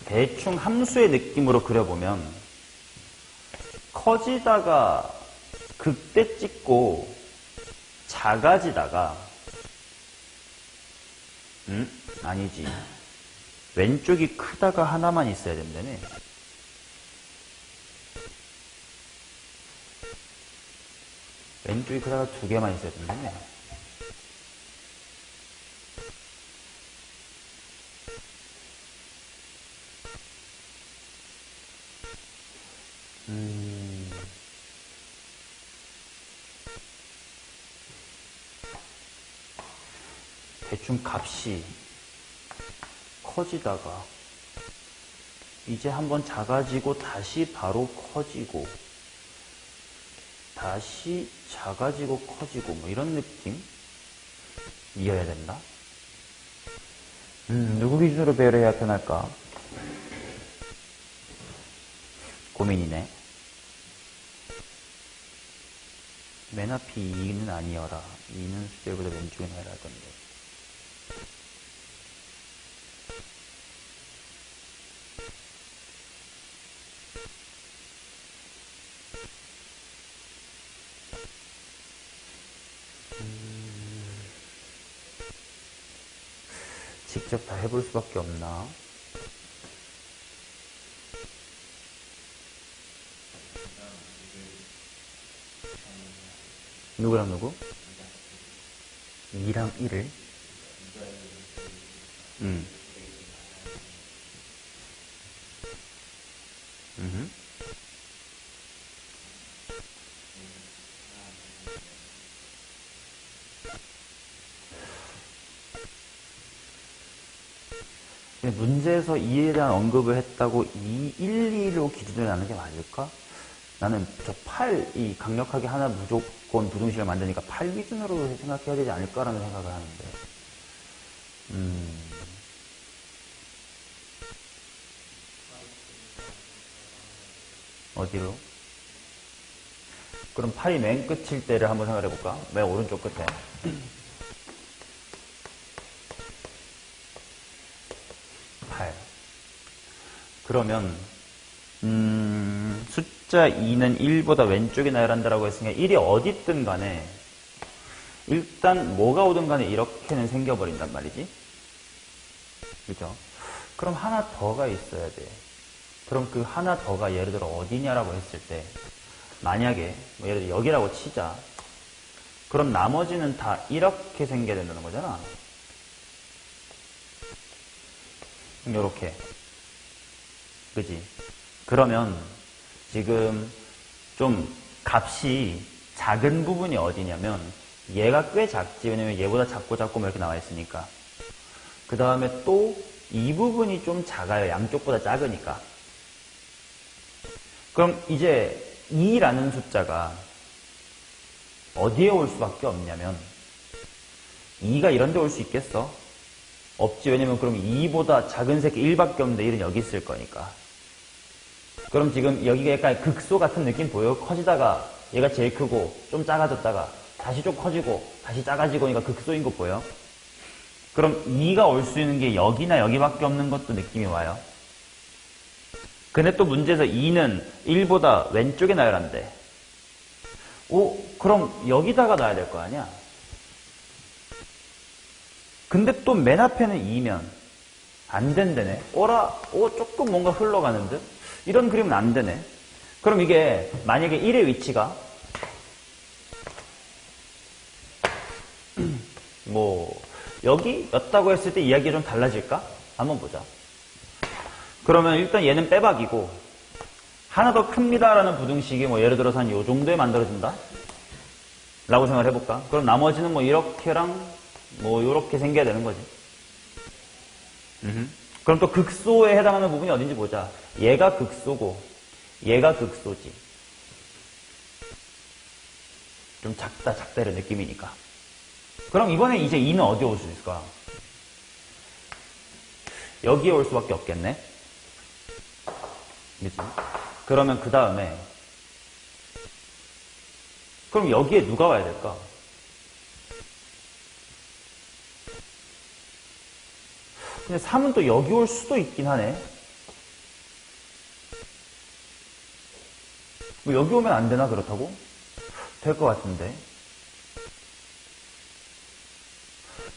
대충 함수의 느낌으로 그려보면, 커지다가 극대 찍고, 작아지다가, 아니지. 왼쪽이 크다가 하나만 있어야 된다네. 왼쪽이 크다가 두 개만 있어야 된다네. 대충 값이 커지다가 이제 한번 작아지고 다시 바로 커지고 다시 작아지고 커지고 뭐 이런 느낌? 이어야 된다? 누구 기준으로 배열을 해야 편할까? 고민이네. 맨 앞이 2는 아니어라. 2는 숫자보다 왼쪽에 놔야 할 건데. 직접 다 해볼 수밖에 없나? 누구랑 누구? 2랑 1을? 음. 문제에서 2에 대한 언급을 했다고 2, 1, 2로 기준을 하는 게 맞을까? 나는 저 8, 이 강력하게 하나 무조건 부등식을 만드니까 8 기준으로 생각해야 되지 않을까라는 생각을 하는데. 어디로? 그럼 8이 맨 끝일 때를 한번 생각해 볼까? 맨 오른쪽 끝에. 8. 그러면, 숫자 2는 1보다 왼쪽에 나열한다라고 했으니까 1이 어디 있든 간에 일단 뭐가 오든 간에 이렇게는 생겨버린단 말이지. 그죠? 그럼 하나 더가 있어야 돼. 그럼 그 하나 더가 예를 들어 어디냐라고 했을 때 만약에 뭐 예를 들어 여기라고 치자. 그럼 나머지는 다 이렇게 생겨야 된다는 거잖아. 요렇게. 그지? 그러면 지금 좀 값이 작은 부분이 어디냐면 얘가 꽤 작지. 왜냐면 얘보다 작고 뭐 이렇게 나와 있으니까. 그 다음에 또 이 부분이 좀 작아요. 양쪽보다 작으니까. 그럼 이제 2라는 숫자가 어디에 올 수밖에 없냐면 2가 이런 데 올 수 있겠어? 없지. 왜냐면 그럼 2보다 작은 새끼 1밖에 없는데 1은 여기 있을 거니까. 그럼 지금 여기가 약간 극소 같은 느낌 보여? 커지다가 얘가 제일 크고 좀 작아졌다가 다시 좀 커지고 다시 작아지고 니까 극소인 거 보여? 그럼 2가 올 수 있는 게 여기나 여기밖에 없는 것도 느낌이 와요. 근데 또 문제에서 2는 1보다 왼쪽에 나열한대. 오, 그럼 여기다가 놔야 될 거 아니야? 근데 또 맨 앞에는 2면 안 된다네. 조금 뭔가 흘러가는 듯? 이런 그림은 안 되네. 그럼 이게 만약에 1의 위치가 뭐 여기였다고 했을 때 이야기가 좀 달라질까? 한번 보자. 그러면 일단 얘는 빼박이고 하나 더 큽니다라는 부등식이 뭐 예를 들어서 한 요 정도에 만들어진다? 라고 생각을 해볼까? 그럼 나머지는 뭐 이렇게랑 뭐 요렇게 생겨야 되는 거지. 그럼 또 극소에 해당하는 부분이 어딘지 보자. 얘가 극소고 얘가 극소지. 좀 작다 이런 느낌이니까. 그럼 이번에 이제 2는 어디에 올 수 있을까? 여기에 올 수밖에 없겠네. 그치? 그러면 그 다음에 그럼 여기에 누가 와야 될까? 근데 3은 또 여기 올 수도 있긴 하네. 뭐 여기 오면 안 되나 그렇다고? 될 것 같은데.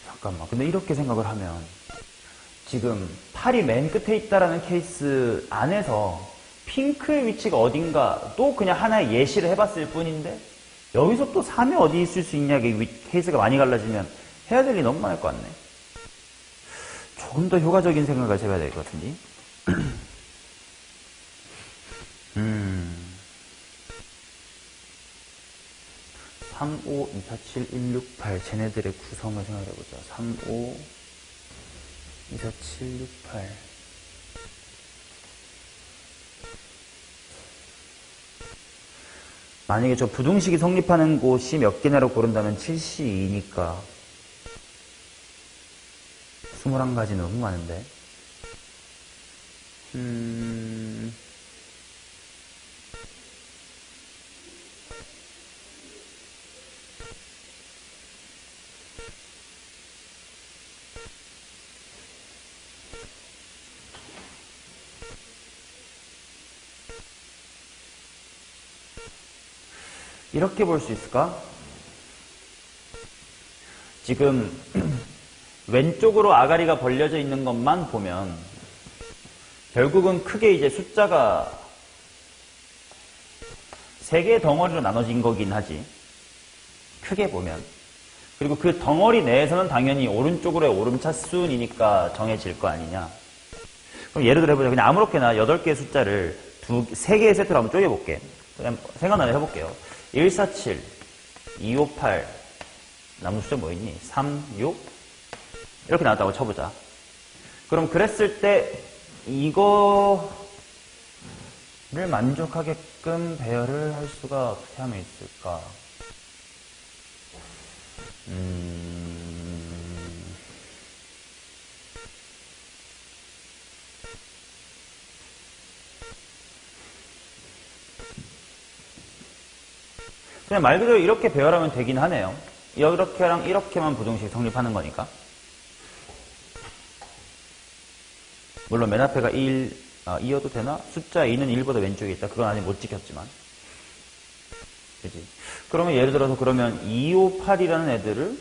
잠깐만. 근데 이렇게 생각을 하면 지금 8이 맨 끝에 있다라는 케이스 안에서 핑크의 위치가 어딘가 또 그냥 하나의 예시를 해봤을 뿐인데 여기서 또 3이 어디 있을 수 있냐 케이스가 많이 갈라지면 해야 될 일이 너무 많을 것 같네. 조금 더 효과적인 생각을 해봐야 될 것 같은데. 3, 5, 2, 4, 7, 1, 6, 8 쟤네들의 구성을 생각해보자. 3, 5, 2, 4, 7, 6, 8 만약에 저 부등식이 성립하는 곳이 몇 개냐로 고른다면 72니까 21가지 너무 많은데. 이렇게 볼 수 있을까? 지금 왼쪽으로 아가리가 벌려져 있는 것만 보면 결국은 크게 이제 숫자가 3개의 덩어리로 나눠진 거긴 하지. 크게 보면. 그리고 그 덩어리 내에서는 당연히 오른쪽으로의 오름차순이니까 정해질 거 아니냐. 그럼 예를 들어 해보자. 그냥 아무렇게나 8개의 숫자를 3개의 세트로 한번 쪼개볼게. 그냥 생각나게 해볼게요. 1, 4, 7, 2, 5, 8 남은 숫자 뭐 있니? 3, 6 이렇게 나왔다고 쳐보자. 그럼 그랬을 때 이거를 만족하게끔 배열을 할 수가 어떻게 하면 있을까? 그냥 말 그대로 이렇게 배열하면 되긴 하네요. 이렇게랑 이렇게만 부등식 성립하는 거니까. 물론 맨 앞에가 2여도 되나? 숫자 2는 1보다 왼쪽에 있다. 그건 아직 못 지켰지만. 그지? 그러면 예를 들어서 그러면 2, 5, 8이라는 애들을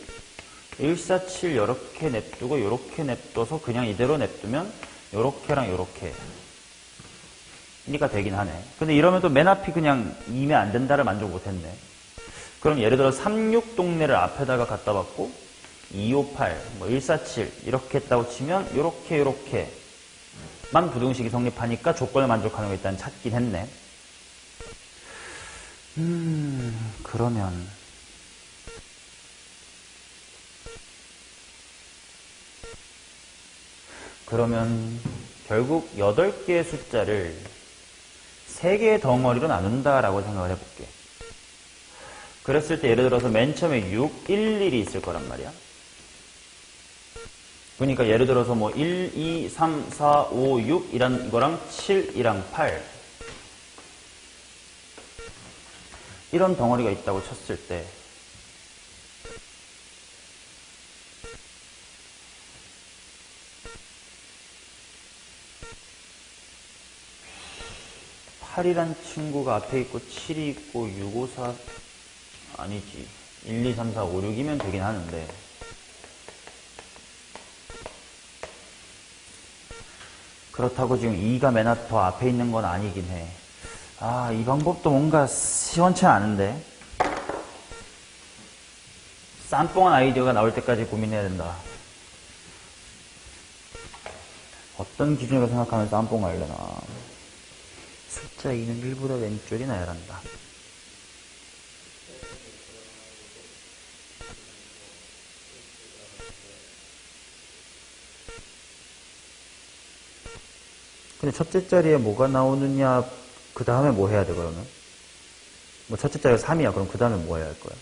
1, 4, 7 이렇게 냅두고 이렇게 냅둬서 그냥 이대로 냅두면 요렇게랑 요렇게 니가 되긴 하네. 근데 이러면 또 맨 앞이 그냥 2면 안 된다를 만족 못 했네. 그럼 예를 들어 3, 6 동네를 앞에다가 갖다 받고 2, 5, 8, 뭐 1, 4, 7 이렇게 했다고 치면 요렇게만 부등식이 성립하니까 조건을 만족하는 거 일단 찾긴 했네. 그러면 결국 8개의 숫자를 3개의 덩어리로 나눈다라고 생각을 해볼게. 그랬을 때 예를 들어서 맨 처음에 6, 1, 1이 있을 거란 말이야. 그러니까 예를 들어서 뭐 1, 2, 3, 4, 5, 6 이란 거랑 7, 이랑 8 이런 덩어리가 있다고 쳤을 때 (8이란) 친구가 앞에 있고 7이 있고 6, 5, 4 아니지 1, 2, 3, 4, 5, 6이면 되긴 하는데 그렇다고 지금 2가 맨 더 앞에 있는 건 아니긴 해. 아, 이 방법도 뭔가 시원치 않은데. 쌈뽕한 아이디어가 나올 때까지 고민해야 된다. 어떤 기준으로 생각하면 쌈뽕 하려나. 숫자 2는 1보다 왼쪽이 나열한다. 근데 첫째 자리에 뭐가 나오느냐, 그 다음에 뭐 해야 돼, 그러면? 뭐 첫째 자리가 3이야. 그럼 그 다음에 뭐 해야 할 거야?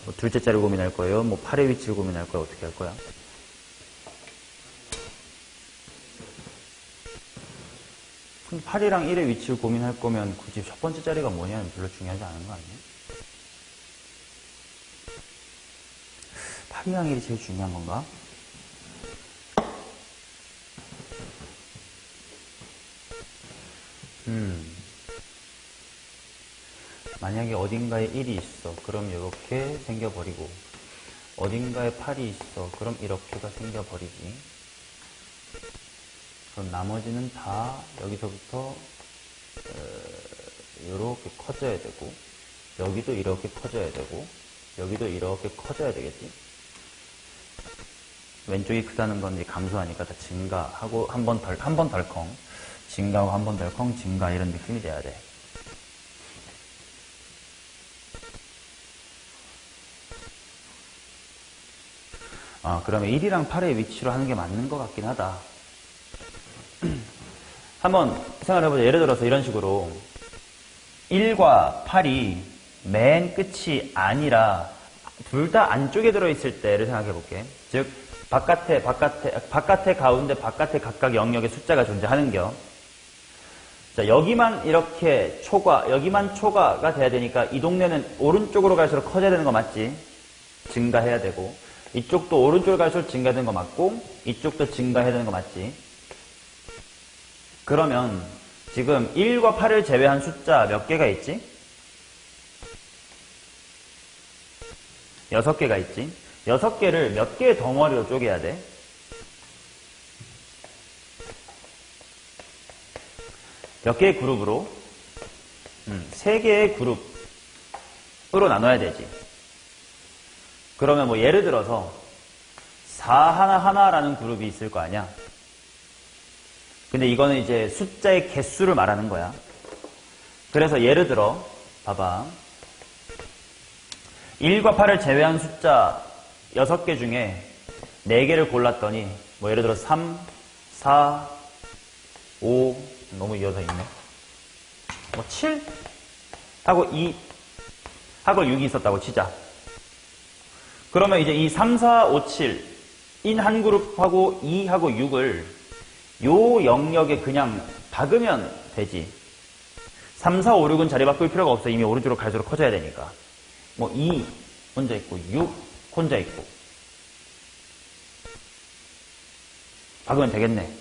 뭐 둘째 자리 고민할 거예요? 뭐 8의 위치를 고민할 거야? 어떻게 할 거야? 근데 8이랑 1의 위치를 고민할 거면 굳이 첫 번째 자리가 뭐냐는 별로 중요하지 않은 거 아니에요? 8이랑 1이 제일 중요한 건가? 만약에 어딘가에 1이 있어. 그럼 이렇게 생겨버리고 어딘가에 8이 있어. 그럼 이렇게가 생겨버리지. 그럼 나머지는 다 여기서부터 이렇게 커져야 되고 여기도 이렇게 커져야 되고 여기도 이렇게 커져야 되겠지. 왼쪽이 크다는 건 이제 감소하니까 다 증가하고 한 번 덜컹 증가하고 한 번 덜컹 증가 이런 느낌이 돼야 돼. 그러면 1이랑 8의 위치로 하는 게 맞는 것 같긴 하다. 한번 생각해보자. 예를 들어서 이런 식으로 1과 8이 맨 끝이 아니라 둘 다 안쪽에 들어있을 때를 생각해볼게. 즉 바깥에 가운데 바깥에 각각 영역의 숫자가 존재하는겨. 자, 여기만 이렇게 여기만 초과가 돼야 되니까 이 동네는 오른쪽으로 갈수록 커져야 되는 거 맞지? 증가해야 되고 이쪽도 오른쪽으로 갈수록 증가되는 거 맞고 이쪽도 증가해야 되는 거 맞지? 그러면 지금 1과 8을 제외한 숫자 몇 개가 있지? 6개가 있지? 6개를 몇 개의 덩어리로 쪼개야 돼? 몇 개의 그룹으로? 3개의 그룹으로 나눠야 되지. 그러면 뭐 예를 들어서 411라는 그룹이 있을 거 아니야? 근데 이거는 이제 숫자의 개수를 말하는 거야. 그래서 예를 들어 봐봐. 1과 8을 제외한 숫자 6개 중에 4개를 골랐더니 뭐 예를 들어 3, 4, 5 너무 이어서 있네. 뭐 7 하고 2 하고 6이 있었다고 치자. 그러면 이제 이 3, 4, 5, 7인 한 그룹하고 2하고 6을 요 영역에 그냥 박으면 되지. 3, 4, 5, 6은 자리 바꿀 필요가 없어. 이미 오른쪽으로 갈수록 커져야 되니까. 뭐 2 혼자 있고 6 혼자 있고 박으면 되겠네.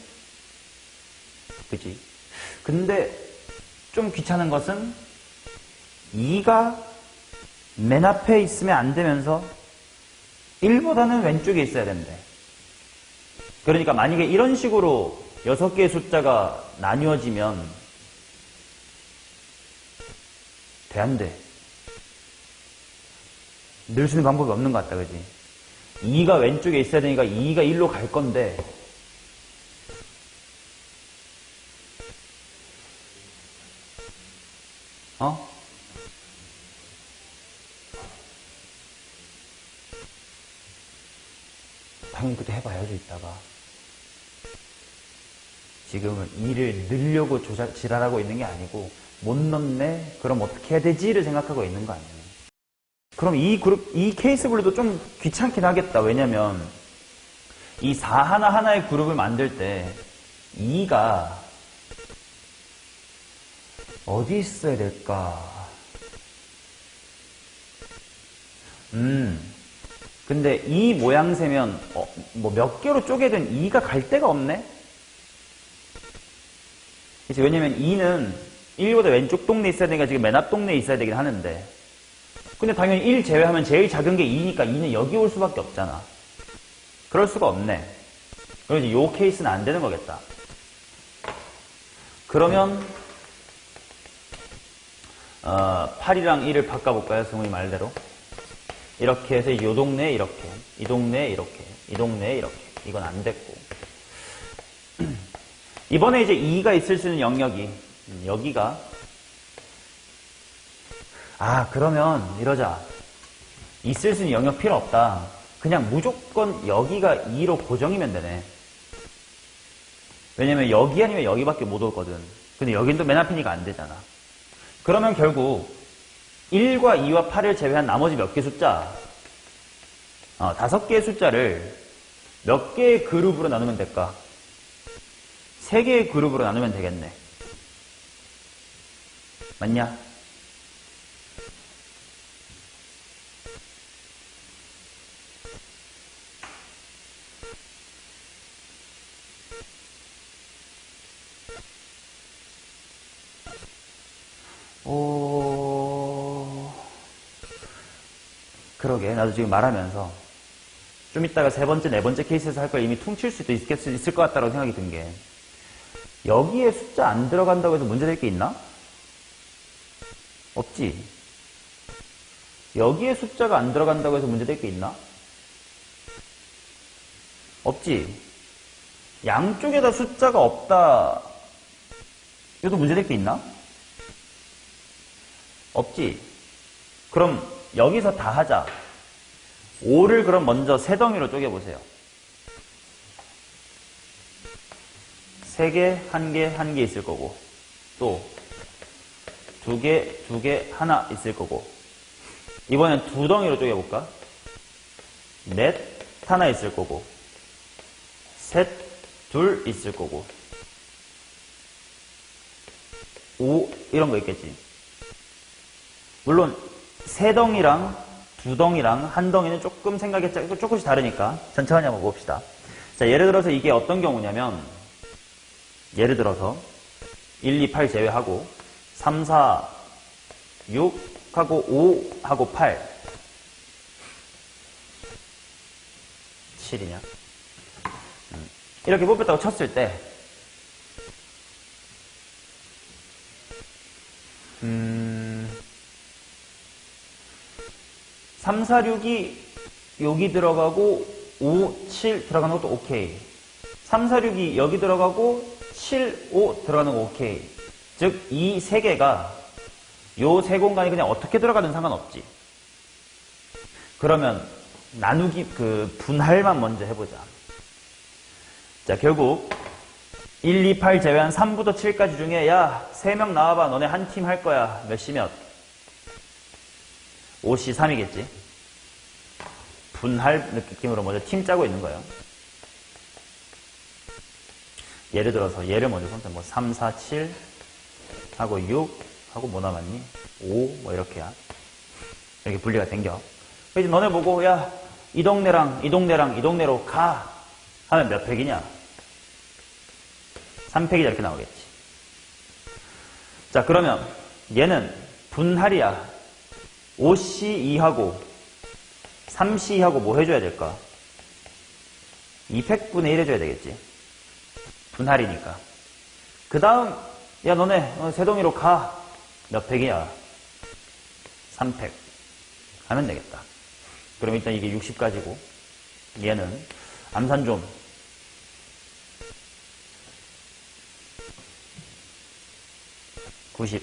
그치? 근데 좀 귀찮은 것은 2가 맨 앞에 있으면 안 되면서 1보다는 왼쪽에 있어야 된대. 그러니까 만약에 이런 식으로 6개의 숫자가 나뉘어지면 돼, 안 돼? 늘 수 있는 방법이 없는 것 같다, 그지? 2가 왼쪽에 있어야 되니까 2가 1로 갈 건데 당연히 그때 해봐야죠, 이따가. 지금은 2를 넣으려고 지랄하고 있는 게 아니고 못 넣네? 그럼 어떻게 해야 되지를 생각하고 있는 거 아니에요. 그럼 이 케이스 분류도 좀 귀찮긴 하겠다. 왜냐면 이 4 하나의 그룹을 만들 때 2가 어디 있어야 될까? 근데 이 모양새면 뭐 몇 개로 쪼개든 2가 갈 데가 없네? 그치? 왜냐면 2는 1보다 왼쪽 동네에 있어야 되니까 지금 맨 앞 동네에 있어야 되긴 하는데 근데 당연히 1 제외하면 제일 작은 게 2니까 2는 여기 올 수밖에 없잖아. 그럴 수가 없네. 그럼 이제 요 케이스는 안 되는 거겠다. 그러면 8이랑 1을 바꿔볼까요? 승우이 말대로. 이렇게 해서 요 동네에 이렇게, 이 동네에 이렇게, 이 동네에 이렇게. 이건 안 됐고. 이번에 이제 2가 있을 수 있는 영역이 여기가 그러면 이러자. 있을 수 있는 영역 필요 없다. 그냥 무조건 여기가 2로 고정이면 되네. 왜냐면 여기 아니면 여기밖에 못 오거든. 근데 여긴 또 맨 앞이니까 안 되잖아. 그러면 결국 1과 2와 8을 제외한 나머지 몇 개 숫자 5개의 숫자를 몇 개의 그룹으로 나누면 될까? 3개의 그룹으로 나누면 되겠네. 맞냐? 그러게. 나도 지금 말하면서 좀 이따가 3번째, 4번째 케이스에서 할 걸 이미 퉁칠 수도 있을 것 같다고 생각이 든 게, 여기에 숫자 안 들어간다고 해서 문제될 게 있나? 없지. 여기에 숫자가 안 들어간다고 해서 문제될 게 있나? 없지. 양쪽에다 숫자가 없다. 이것도 문제될 게 있나? 없지. 그럼 여기서 다 하자. 5를 그럼 먼저 세 덩이로 쪼개보세요. 3개, 1개, 1개 있을 거고, 또 2개, 2개, 하나 있을 거고, 이번엔 2덩이로 쪼개볼까? 넷, 하나 있을 거고, 셋, 둘 있을 거고, 5 이런 거 있겠지. 물론 3덩이랑 2덩이랑 1덩이는 조금 생각이 조금씩 다르니까 천천히 한번 봅시다. 자, 예를 들어서 이게 어떤 경우냐면, 예를 들어서 1, 2, 8 제외하고 3, 4, 6하고 5하고 8 7이냐? 이렇게 뽑혔다고 쳤을 때 3, 4, 6이 여기 들어가고 5, 7 들어가는 것도 오케이. 3, 4, 6이 여기 들어가고 7, 5 들어가는 거 오케이. 즉, 이 세 개가 요 세 공간이 그냥 어떻게 들어가든 상관없지. 그러면 나누기, 분할만 먼저 해보자. 자, 결국 1, 2, 8 제외한 3부터 7까지 중에 야, 3명 나와봐. 너네 한 팀 할 거야. 몇 시 몇? 5시 3이겠지. 분할 느낌으로 먼저 팀 짜고 있는 거예요. 예를 들어서 얘를 먼저 선택. 뭐 3, 4, 7 하고 6 하고 뭐 남았니? 5 뭐 이렇게야. 이렇게 분리가 된겨. 이제 너네 보고 야, 이 동네랑 이 동네랑 이 동네로 가 하면 몇 팩이냐? 3팩이다 이렇게 나오겠지. 자, 그러면 얘는 분할이야. 5C2하고 3C2하고 뭐 해줘야 될까? 2팩분의 1 해줘야 되겠지. 분할이니까. 그 다음, 야, 너네 세동이로 가. 몇 팩이야? 3팩. 하면 되겠다. 그럼 일단 이게 60까지고, 얘는 암산 좀. (90)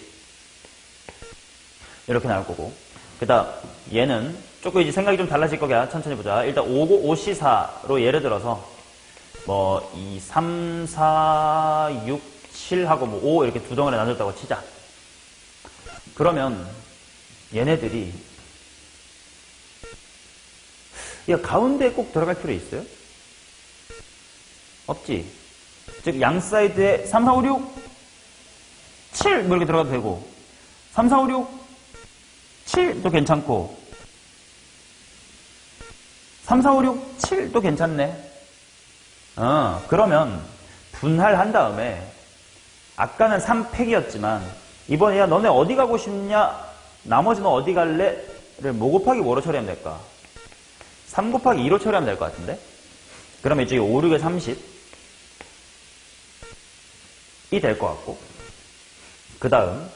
이렇게 나올 거고, 그 다음 얘는 조금 이제 생각이 좀 달라질 거야. 천천히 보자. 일단 5C4로 예를 들어서 뭐 2, 3, 4, 6, 7하고 뭐 5 이렇게 두 덩어리 나눴다고 치자. 그러면 얘네들이 가운데에 꼭 들어갈 필요 있어요? 없지. 즉 양 사이드에 3, 4, 5, 6, 7 뭐 이렇게 들어가도 되고 3, 4, 5, 6, 7도 괜찮고 3, 4, 5, 6, 7도 괜찮네. 그러면 분할한 다음에 아까는 3팩이었지만 이번에 야 너네 어디 가고 싶냐? 나머지 너 어디 갈래? 를 뭐 곱하기 뭐로 처리하면 될까? 3 곱하기 2로 처리하면 될 것 같은데? 그러면 이쪽에 5, 6에 30이 될 것 같고 그 다음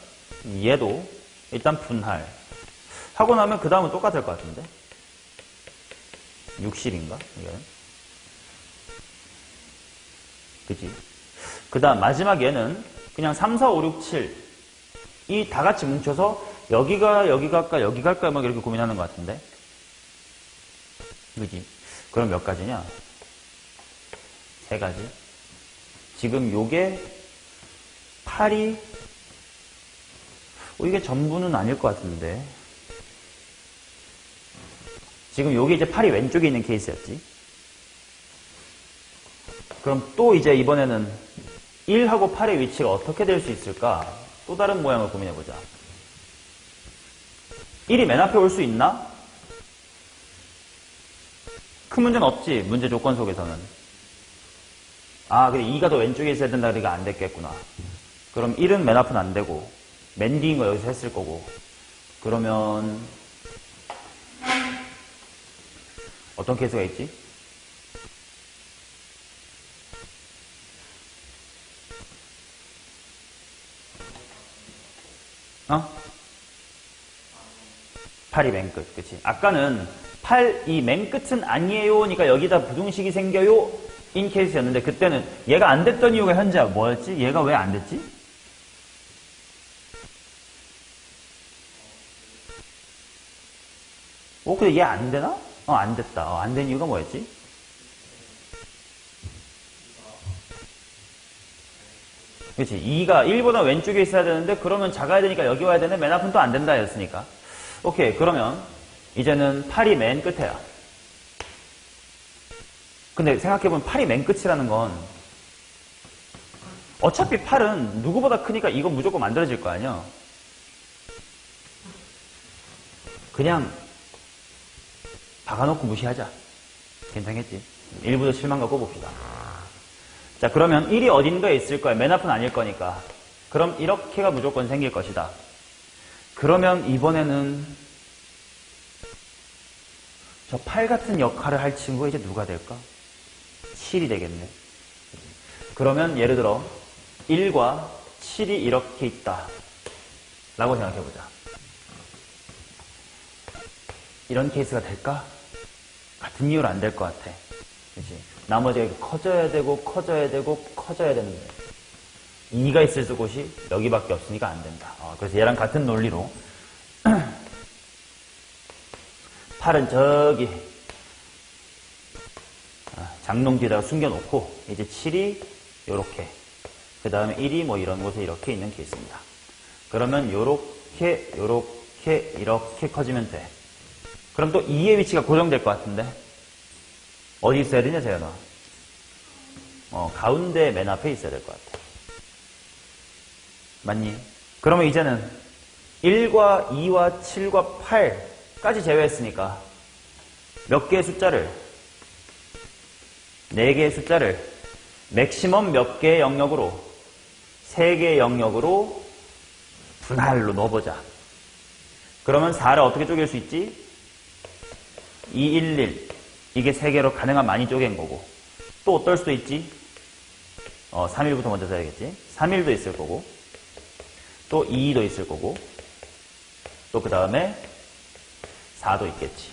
얘도 일단 분할 하고 나면 그 다음은 똑같을 것 같은데 60인가? 이거는 그치? 그 다음 마지막 얘는 그냥 3, 4, 5, 6, 7 이 다 같이 뭉쳐서 여기가 여기 갈까 여기 갈까 막 이렇게 고민하는 것 같은데 그치? 그럼 몇 가지냐? 3가지. 지금 요게 8이 이게 전부는 아닐 것 같은데 지금 요게 이제 8이 왼쪽에 있는 케이스였지. 그럼 또 이제 이번에는 1하고 8의 위치가 어떻게 될 수 있을까? 또 다른 모양을 고민해보자. 1이 맨 앞에 올 수 있나? 큰 문제는 없지, 문제 조건 속에서는. 아, 그래, 2가 더 왼쪽에 있어야 된다, 그러니까 안 됐겠구나. 그럼 1은 맨 앞은 안 되고, 맨 뒤인 거 여기서 했을 거고. 그러면, 어떤 케이스가 있지? 어? 8이 맨 끝, 그치? 아까는 8, 이 맨 끝은 아니에요. 그러니까 여기다 부등식이 생겨요. 인 케이스였는데, 그때는 얘가 안 됐던 이유가 현재야. 뭐였지? 얘가 왜 안 됐지? 근데 얘 안 되나? 안 됐다. 안 된 이유가 뭐였지? 그치? 2가 1보다 왼쪽에 있어야 되는데, 그러면 작아야 되니까 여기 와야 되는데, 맨 앞은 또 안 된다 였으니까. 오케이. 그러면, 이제는 8이 맨 끝에야. 근데 생각해보면 8이 맨 끝이라는 건, 어차피 8은 누구보다 크니까 이건 무조건 만들어질 거 아니야? 그냥, 박아놓고 무시하자. 괜찮겠지? 1부터 7만 갖고 봅시다. 자, 그러면 1이 어딘가에 있을 거야. 맨 앞은 아닐 거니까. 그럼 이렇게가 무조건 생길 것이다. 그러면 이번에는 저 8 같은 역할을 할 친구가 이제 누가 될까? 7이 되겠네. 그러면 예를 들어 1과 7이 이렇게 있다. 라고 생각해보자. 이런 케이스가 될까? 같은 이유로 안 될 것 같아. 그치? 나머지가 커져야 되고 커져야 되고 커져야 되는데 2가 있을 곳이 여기밖에 없으니까 안 된다. 그래서 얘랑 같은 논리로 8은 저기 장롱 뒤에다가 숨겨놓고 이제 7이 요렇게 그 다음에 1이 뭐 이런 곳에 이렇게 있는 케이스입니다. 그러면 요렇게 요렇게 이렇게 커지면 돼. 그럼 또 2의 위치가 고정될 것 같은데 어디 있어야 되냐 재현아? 가운데 맨 앞에 있어야 될 것 같아. 맞니? 그러면 이제는 1과 2와 7과 8까지 제외했으니까 몇 개의 숫자를 4개의 숫자를 맥시멈 몇 개의 영역으로 3개의 영역으로 분할로 넣어보자. 그러면 4를 어떻게 쪼갤 수 있지? 2, 1, 1 이게 3개로 가능한 많이 쪼갠 거고 또 어떨 수도 있지? 3일부터 먼저 써야겠지? 3일도 있을 거고 또 2도 있을 거고 또 그 다음에 4도 있겠지.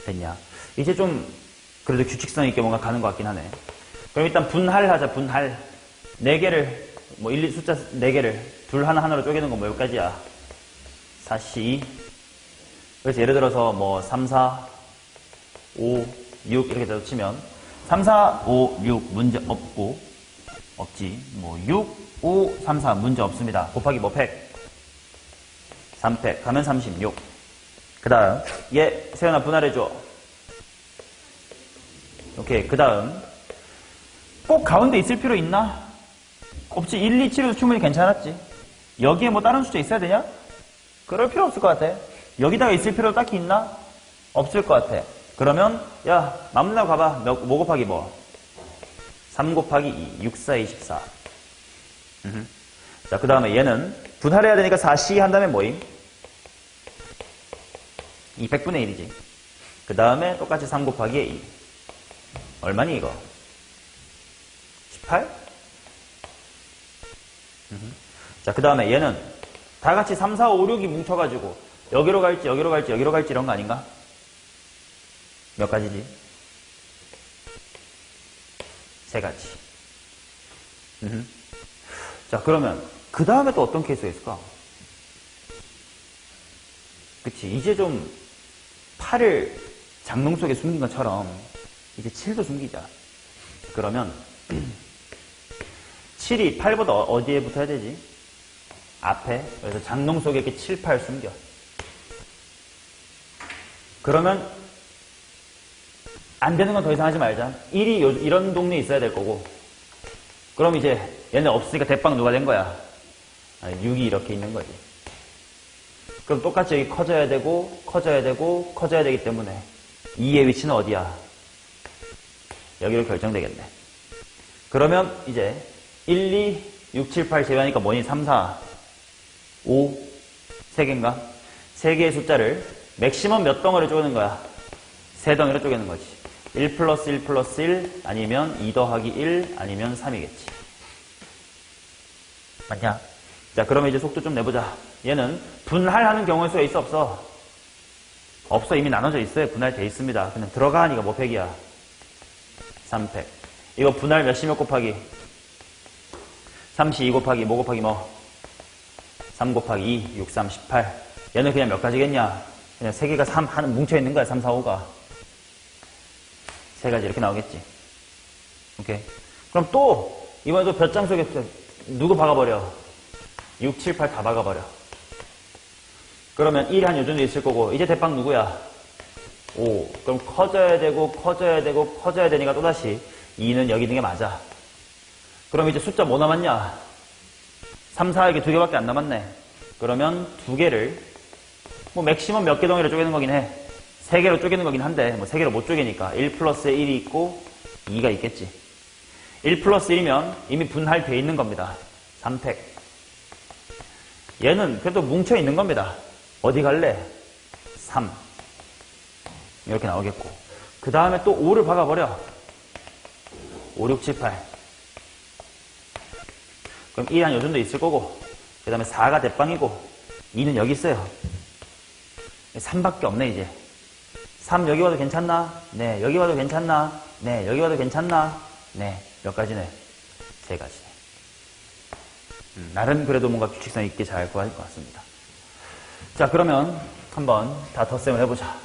됐냐? 이제 좀 그래도 규칙성 있게 뭔가 가는 것 같긴 하네. 그럼 일단 분할하자. 분할 4개를 뭐 1, 2 숫자 4개를 둘 하나로 쪼개는 건 뭐 여기까지야. 4, 2 그래서 예를 들어서 뭐 3, 4 5, 6 이렇게 치면 3, 4, 5, 6 문제 없고 없지. 뭐 6, 5, 3, 4 문제 없습니다. 곱하기 뭐 100 3팩 가면 36. 그 다음 얘 세연아 분할해줘. 오케이. 그 다음 꼭 가운데 있을 필요 있나? 없지. 1, 2, 7에도 충분히 괜찮았지. 여기에 뭐 다른 숫자 있어야 되냐? 그럴 필요 없을 것 같아. 여기다가 있을 필요 딱히 있나? 없을 것 같아. 그러면 야 맘나 가봐. 뭐 곱하기 뭐? 3 곱하기 2 6, 4, 24. 자, 그 다음에 얘는 분할해야 되니까 4C 한 다음에 뭐임? 200분의 1이지. 그 다음에 똑같이 3 곱하기 2 얼마니 이거? 18? 자, 그 다음에 얘는 다 같이 3, 4, 5, 6이 뭉쳐가지고 여기로 갈지 여기로 갈지 여기로 갈지 이런 거 아닌가? 몇 가지지? 3가지. 자, 그러면 그 다음에 또 어떤 케이스가 있을까? 그치. 이제 좀 8을 장롱 속에 숨긴 것처럼 이제 7도 숨기자. 그러면 7이 8보다 어디에 붙어야 되지? 앞에. 그래서 장롱 속에 이렇게 7, 8 숨겨. 그러면 안 되는 건 더 이상 하지 말자. 1이 이런 동네에 있어야 될 거고. 그럼 이제 얘네 없으니까 대빵 누가 된 거야? 6이 이렇게 있는 거지. 그럼 똑같이 여기 커져야 되고 커져야 되고 커져야 되기 때문에 2의 위치는 어디야? 여기로 결정되겠네. 그러면 이제 1, 2, 6, 7, 8 제외하니까 뭐니? 3, 4, 5, 3개인가? 3개의 숫자를 맥시멈 몇 덩어리 쪼개는 거야? 3덩이로 쪼개는 거지. 1 플러스 1 플러스 1 아니면 2 더하기 1 아니면 3이겠지. 맞냐? 자, 그러면 이제 속도 좀 내보자. 얘는 분할하는 경우의 수가 있어 없어? 없어. 이미 나눠져 있어요. 분할돼 있습니다. 그냥 들어가 하니까 뭐 팩이야? 3팩. 이거 분할 몇시 몇 곱하기? 3시 2 곱하기 뭐 곱하기 뭐? 3 곱하기 2, 6, 3, 18. 얘는 그냥 몇 가지겠냐? 그냥 3개가 3, 하나 뭉쳐있는 거야. 3, 4, 5가. 3가지 이렇게 나오겠지. 오케이. 그럼 또, 이번에도 볕장 속에 누구 박아버려? 6, 7, 8 다 박아버려. 그러면 1이 한 요 정도 있을 거고, 이제 대빵 누구야? 5. 그럼 커져야 되고, 커져야 되고, 커져야 되니까 또다시 2는 여기 있는 게 맞아. 그럼 이제 숫자 뭐 남았냐? 3, 4 이게 2개밖에 안 남았네. 그러면 2개를, 뭐 맥시멈 몇 개 덩이로 쪼개는 거긴 해. 3개로 쪼개는 거긴 한데, 뭐 3개로 못 쪼개니까 1 플러스에 1이 있고 2가 있겠지. 1 플러스 1이면 이미 분할돼 있는 겁니다. 3팩. 얘는 그래도 뭉쳐 있는 겁니다. 어디 갈래? 3. 이렇게 나오겠고. 그 다음에 또 5를 박아버려. 5, 6, 7, 8. 그럼 1이 한 요 정도 있을 거고, 그 다음에 4가 대빵이고, 2는 여기 있어요. 3밖에 없네, 이제. 3 여기 와도 괜찮나? 네. 여기 와도 괜찮나? 네. 여기 와도 괜찮나? 네. 몇 가지네? 3가지네. 나름 그래도 뭔가 규칙성 있게 잘 구할 것 같습니다. 자, 그러면 한번 다 덧셈을 해보자.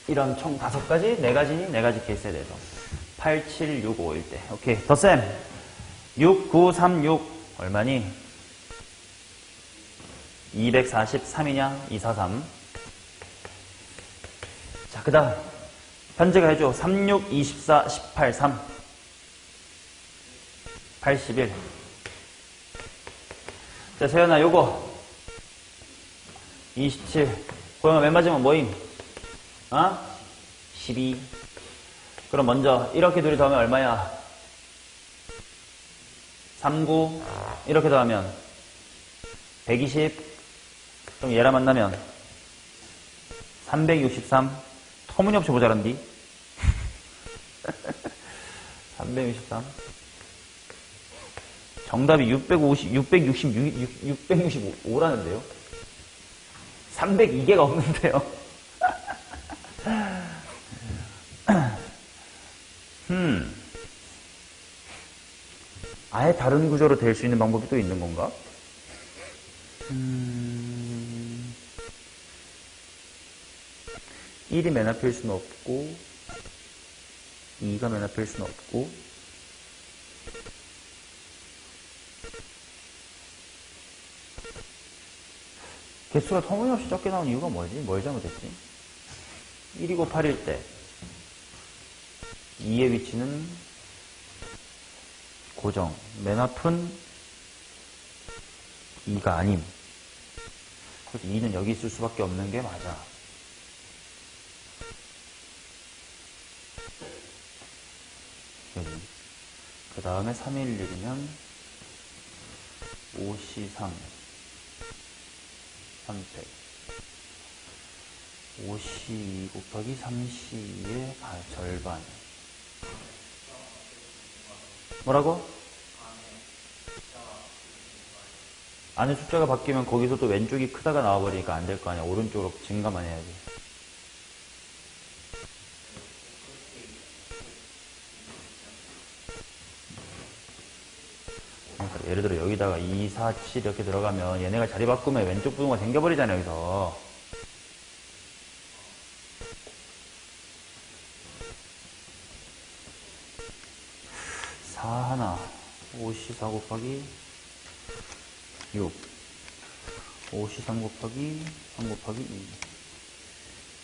이런 총 5가지, 4가지니 4가지 케이스에 대해서 8, 7, 6, 5일 때. 오케이. 덧셈. 6, 9, 3, 6 얼마니? 243이냐? 243. 자, 그 다음 현재가 해줘. 3, 6, 24, 18, 3 81. 자, 세연아, 요거 27. 고영아, 맨 마지막 뭐임? 12. 그럼 먼저 이렇게 둘이 더하면 얼마야? 39. 이렇게 더하면 120. 그럼 얘랑 만나면 363. 터무니없이 모자란디? 363. 정답이 665라는데요? 302개가 없는데요? 아예 다른 구조로 될 수 있는 방법이 또 있는 건가? 1이 맨 앞일 수는 없고 2가 맨 앞일 수는 없고 개수가 터무니없이 적게 나온 이유가 뭐지? 뭘 잘못했지? 1이고 8일 때 2의 위치는 고정. 맨 앞은 2가 아님. 그래서 2는 여기 있을 수밖에 없는 게 맞아. 여기. 그 다음에 316이면 5C3 3팩 5C 곱하기 3C의 절반. 뭐라고? 안에 숫자가 바뀌면 거기서 또 왼쪽이 크다가 나와버리니까 안 될 거 아니야. 오른쪽으로 증가만 해야지. 그러니까 예를 들어 여기다가 2, 4, 7 이렇게 들어가면 얘네가 자리 바꾸면 왼쪽 부분가 생겨버리잖아, 여기서. 하나 5C4 곱하기 6 5C3 곱하기 3 곱하기 2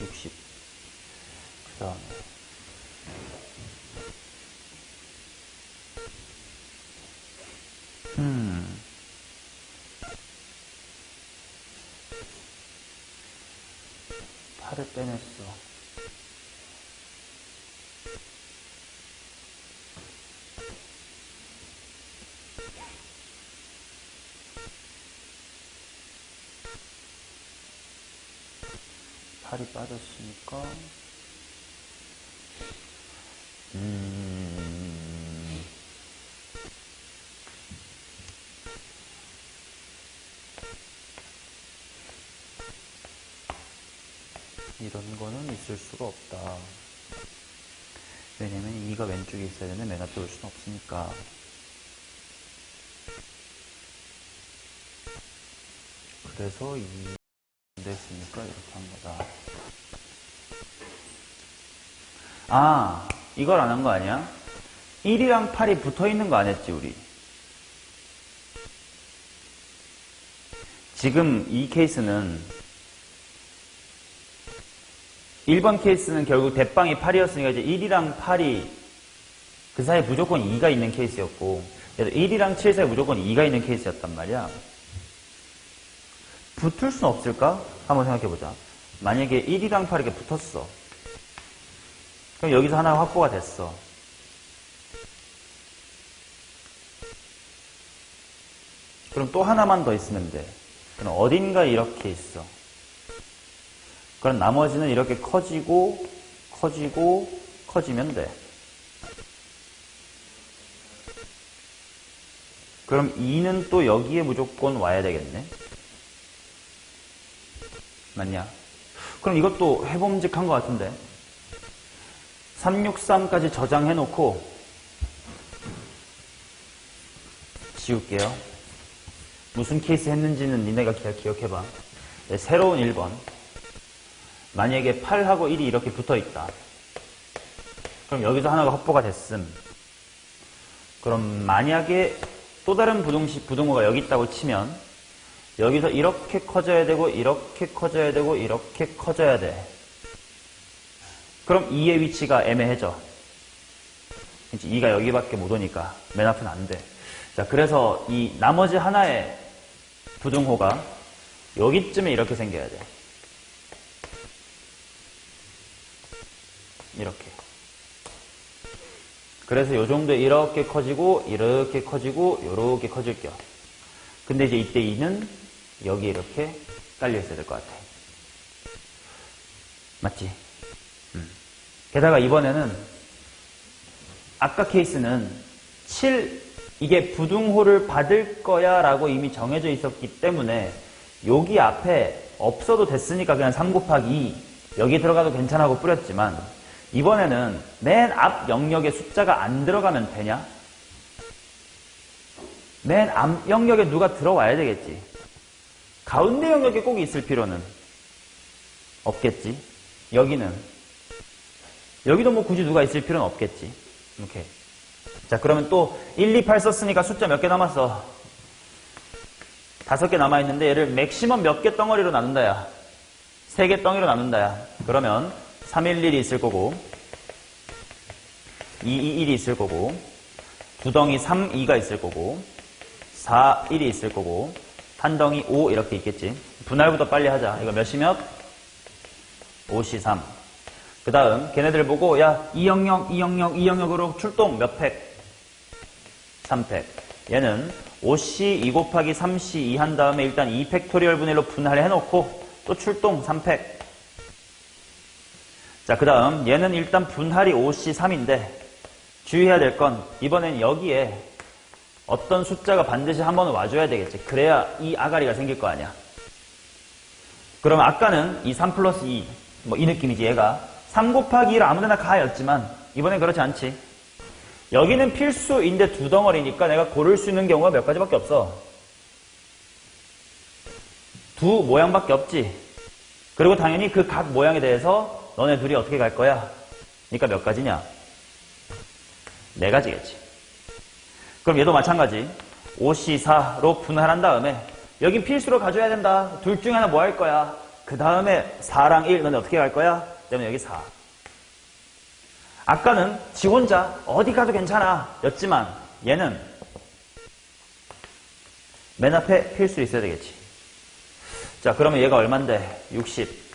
60. 그 다음에. 8을 빼냈어. 팔이 빠졌으니까 이런 거는 있을 수가 없다. 왜냐면 2가 왼쪽에 있어야 되는데 맨 앞에 올 수는 없으니까. 그래서 2 됐으니까 이렇게 한 거다. 아, 이걸 안 한 거 아니야? 1이랑 8이 붙어 있는 거 안 했지, 우리? 지금 이 케이스는 1번 케이스는 결국 대빵이 8이었으니까 이제 1이랑 8이 그 사이에 무조건 2가 있는 케이스였고, 그래서 1이랑 7 사이에 무조건 2가 있는 케이스였단 말이야. 붙을 순 없을까? 한번 생각해보자. 만약에 1이랑 8이 이렇게 붙었어. 그럼 여기서 하나가 확보가 됐어. 그럼 또 하나만 더 있으면 돼. 그럼 어딘가 이렇게 있어. 그럼 나머지는 이렇게 커지고, 커지고, 커지면 돼. 그럼 2는 또 여기에 무조건 와야 되겠네. 맞냐? 그럼 이것도 해봄직한 것 같은데. 363까지 저장해놓고 지울게요. 무슨 케이스 했는지는 니네가 기억해봐. 네, 새로운 1번. 만약에 8하고 1이 이렇게 붙어있다. 그럼 여기서 하나가 확보가 됐음. 그럼 만약에 또 다른 부등호가 여기 있다고 치면 여기서 이렇게 커져야 되고 이렇게 커져야 되고 이렇게 커져야 돼. 그럼 2의 위치가 애매해져. 2가 여기밖에 못 오니까 맨 앞은 안 돼. 자, 그래서 이 나머지 하나의 부등호가 여기쯤에 이렇게 생겨야 돼. 이렇게. 그래서 요 정도에 이렇게 커지고 이렇게 커지고 요렇게 커질 겨. 근데 이제 이때 2는 여기 이렇게 깔려 있어야 될 것 같아. 맞지? 게다가 이번에는 아까 케이스는 7 이게 부등호를 받을 거야 라고 이미 정해져 있었기 때문에 여기 앞에 없어도 됐으니까 그냥 3 곱하기 2 여기 들어가도 괜찮아고 뿌렸지만 이번에는 맨 앞 영역에 숫자가 안 들어가면 되냐? 맨 앞 영역에 누가 들어와야 되겠지. 가운데 영역에 꼭 있을 필요는 없겠지. 여기도 뭐 굳이 누가 있을 필요는 없겠지. 이렇게. 자, 그러면 또 1, 2, 8 썼으니까 숫자 몇 개 남았어? 5개 남아있는데 얘를 맥시멈 몇 개 덩어리로 나눈다 야. 3개 덩이로 나눈다 야. 그러면 3, 1, 1이 있을 거고 2, 2, 1이 있을 거고 2덩이 3, 2가 있을 거고 4, 1이 있을 거고 1덩이 5 이렇게 있겠지. 분할부터 빨리 하자. 이거 몇이 몇? 5시 3. 그 다음 걔네들 보고 야 2영역, 2영역, 2영역으로 출동 몇 팩? 3팩. 얘는 5시 2 곱하기 3시 2 한 다음에 일단 2팩토리얼 분의 1로 분할해놓고 또 출동 3팩. 자, 그 다음 얘는 일단 분할이 5시 3인데 주의해야 될 건 이번엔 여기에 어떤 숫자가 반드시 한 번은 와줘야 되겠지. 그래야 이 아가리가 생길 거 아니야. 그러면 아까는 이 3 플러스 2 뭐 이 느낌이지. 얘가 3 곱하기 1 아무데나 가였지만 이번엔 그렇지 않지. 여기는 필수인데 두 덩어리니까 내가 고를 수 있는 경우가 몇 가지밖에 없어. 두 모양밖에 없지. 그리고 당연히 그 각 모양에 대해서 너네 둘이 어떻게 갈 거야? 그러니까 몇 가지냐? 4가지겠지. 그럼 얘도 마찬가지. 5C4로 분할한 다음에 여긴 필수로 가져야 된다. 둘 중에 하나 뭐 할 거야? 그 다음에 4랑 1, 너네 어떻게 갈 거야? 때문에 여기 4. 아까는 지 혼자 어디 가도 괜찮아 였지만 얘는 맨 앞에 필수 있어야 되겠지. 자, 그러면 얘가 얼만데? 60.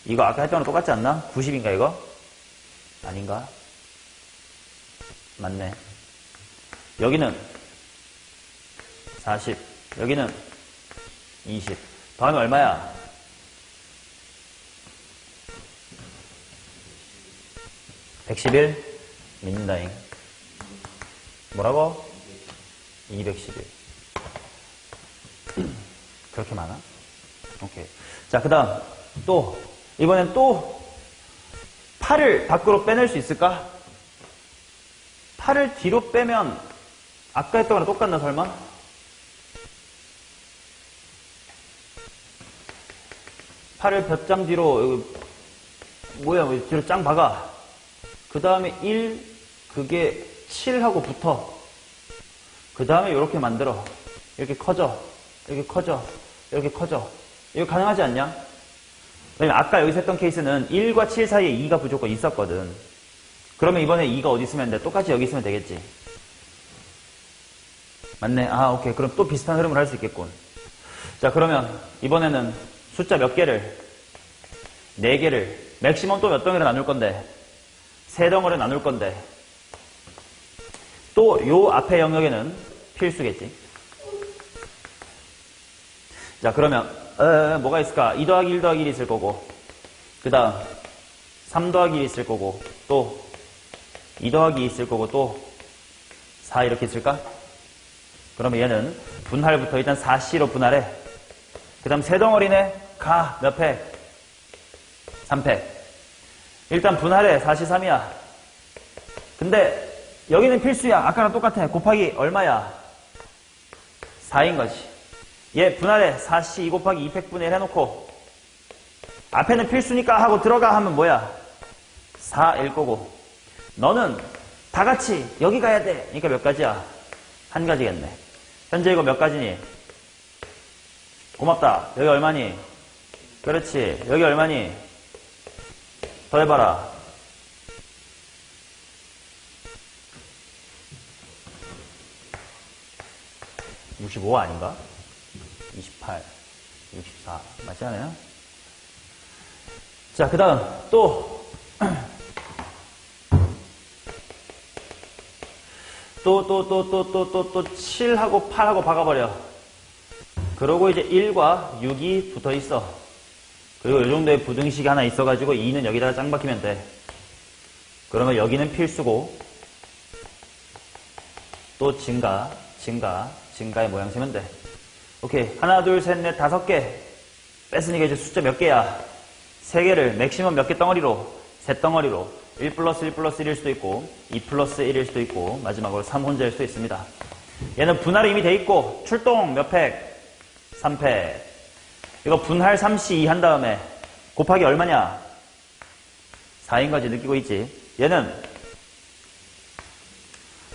이거 아까 했던 거랑 똑같지 않나? 90인가 이거? 아닌가? 맞네. 여기는 40. 여기는 20. 더하면 얼마야? 111? 믿는다잉. 뭐라고? 211. 그렇게 많아? 오케이. 자, 그 다음, 또, 이번엔 또, 8을 밖으로 빼낼 수 있을까? 8을 뒤로 빼면, 아까 했던 거랑 똑같나, 설마? 팔을 몇 장 뒤로, 뭐야, 뒤로 짱 박아. 그 다음에 1, 그게 7하고 붙어. 그 다음에 이렇게 만들어. 이렇게 커져. 이렇게 커져. 이렇게 커져. 이거 가능하지 않냐? 왜냐면 아까 여기서 했던 케이스는 1과 7 사이에 2가 무조건 있었거든. 그러면 이번에 2가 어디 있으면 돼? 똑같이 여기 있으면 되겠지. 맞네. 아, 오케이. 그럼 또 비슷한 흐름을 할 수 있겠군. 자, 그러면 이번에는 숫자 몇 개를? 4개를. 맥시멈 또 몇 덩이를 나눌 건데? 3덩어리를 나눌 건데. 또 요 앞에 영역에는 필수겠지. 자, 그러면 뭐가 있을까? 2 더하기 1 더하기 1이 있을 거고, 그 다음 3 더하기 1이 있을 거고, 또 2 더하기 2 있을 거고, 또 4 이렇게 있을까? 그러면 얘는 분할부터 일단 4C로 분할해. 그 다음 3덩어리네. 가. 몇 팩? 3팩. 일단 분할해. 4C 3이야. 근데 여기는 필수야. 아까랑 똑같아. 곱하기 얼마야? 4인 거지. 얘 분할해. 4C 2 곱하기 2팩분의 1 해놓고, 앞에는 필수니까 하고 들어가 하면 뭐야? 4일 거고, 너는 다 같이 여기 가야 돼. 그러니까 몇 가지야? 한 가지겠네. 현재 이거 몇 가지니? 고맙다. 여기 얼마니? 그렇지. 여기 얼마니? 더 해봐라. 65 아닌가? 28, 64. 맞지 않아요? 자, 그 다음, 또 7하고 8하고 박아버려. 그러고 이제 1과 6이 붙어 있어. 그리고 이 정도의 부등식이 하나 있어가지고 2는 여기다가 짱 박히면 돼. 그러면 여기는 필수고, 또 증가의 모양 세면 돼. 오케이. 하나, 둘, 셋, 넷, 5개. 뺐으니까 이제 숫자 몇 개야? 3개를 맥시멈 몇 개 덩어리로? 3덩어리로. 1 플러스 1 플러스 1일 수도 있고, 2 플러스 1일 수도 있고, 마지막으로 3 혼자일 수도 있습니다. 얘는 분할이 이미 돼 있고, 출동 몇 팩? 3팩. 이거 분할 3C 2 한 다음에 곱하기 얼마냐? 4인 거지. 느끼고 있지? 얘는,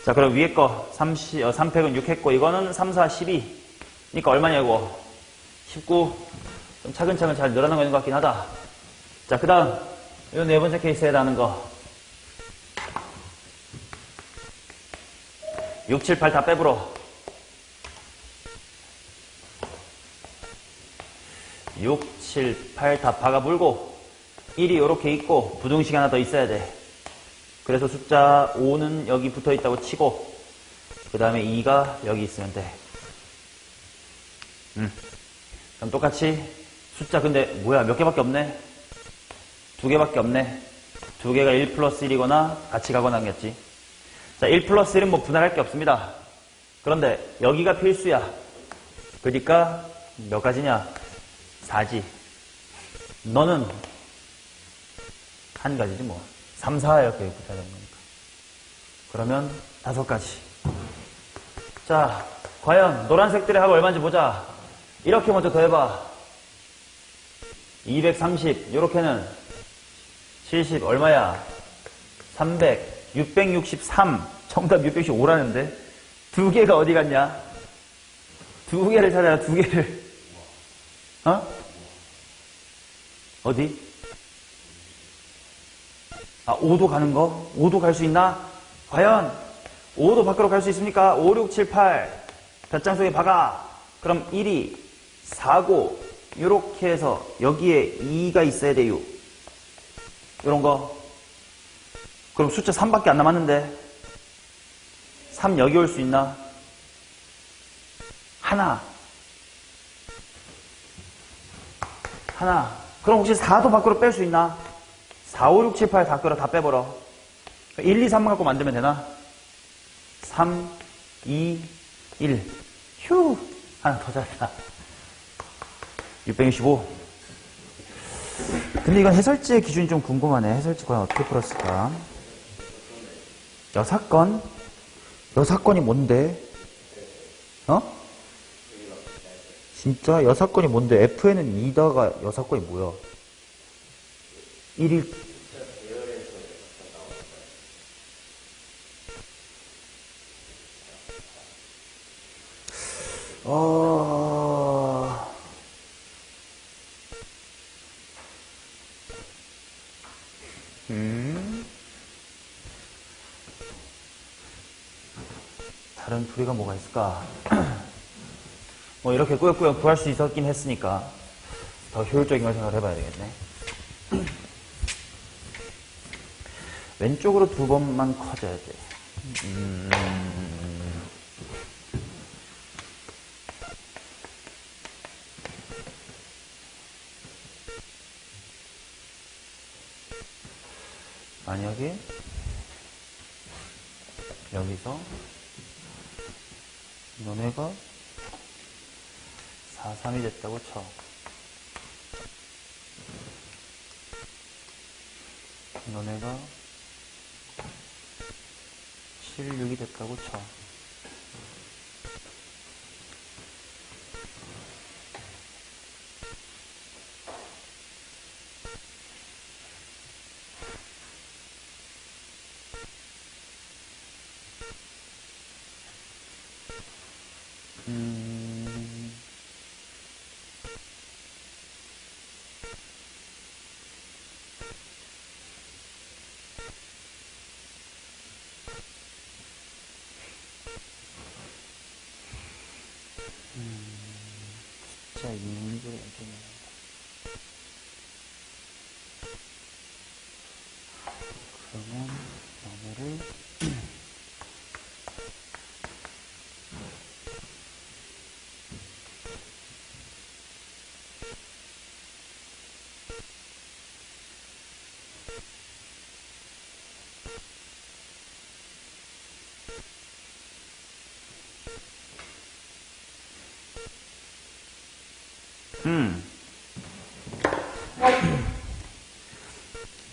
자, 그럼 위에 거 3팩은 6 했고, 이거는 3, 4, 12. 그러니까 얼마냐고? 19. 좀 차근차근 잘 늘어나는 거 있는 것 같긴 하다. 자, 그 다음, 이 네 번째 케이스에 해당하는 거. 6, 7, 8 다 빼불어. 6, 7, 8 다 박아불고, 1이 이렇게 있고, 부등식이 하나 더 있어야 돼. 그래서 숫자 5는 여기 붙어 있다고 치고, 그 다음에 2가 여기 있으면 돼. 그럼 똑같이 숫자 근데 뭐야 몇 개밖에 없네? 2개밖에 없네. 2개가 1 플러스 1이거나 같이 가거나 하겠지. 자, 1 플러스 1은 뭐 분할할 게 없습니다. 그런데 여기가 필수야. 그러니까 몇 가지냐? 4지. 너는 한 가지지 뭐. 3, 4 이렇게 붙어야 되는 거니까. 그러면 5가지. 자, 과연 노란색들의 합이 얼마인지 보자. 이렇게 먼저 더해봐. 230, 요렇게는 70, 얼마야? 300, 663. 정답 665라는데? 2개가 어디 갔냐? 2개를 찾아라, 2개를. 어? 어디? 아, 5도 가는 거? 5도 갈 수 있나? 과연 5도 밖으로 갈 수 있습니까? 5, 6, 7, 8 볕장 속에 박아. 그럼 1이 4고 요렇게 해서 여기에 2가 있어야 돼요. 요런 거. 그럼 숫자 3밖에 안 남았는데 3 여기 올 수 있나? 하나. 그럼 혹시 4도 밖으로 뺄 수 있나? 4, 5, 6, 7, 8 다 끌어 다 빼버려. 1, 2, 3만 갖고 만들면 되나? 3, 2, 1. 휴! 하나 더 잘했다. 665. 근데 이건 해설지의 기준이 좀 궁금하네. 해설지 과연 어떻게 풀었을까? 여사건? 여사건이 뭔데? 어? 진짜 여사건이 뭔데? F에는 2다가 여사건이 뭐야? 1일 다른 풀이가 뭐가 있을까? 뭐 이렇게 꾸역꾸역 구할 수 있었긴 했으니까 더 효율적인 걸 생각을 해봐야 되겠네. 왼쪽으로 2번만 커져야 돼. 만약에 여기서 너네가 4, 3이 됐다고 쳐. 너네가 7, 6이 됐다고 쳐. 숫자 있는 게 어디냐. 그러면 너네를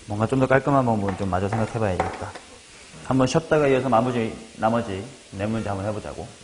뭔가 좀 더 깔끔한 방법은 좀 마저 생각해봐야겠다. 한번 쉬었다가 이어서 나머지 네 문제 한번 해보자고.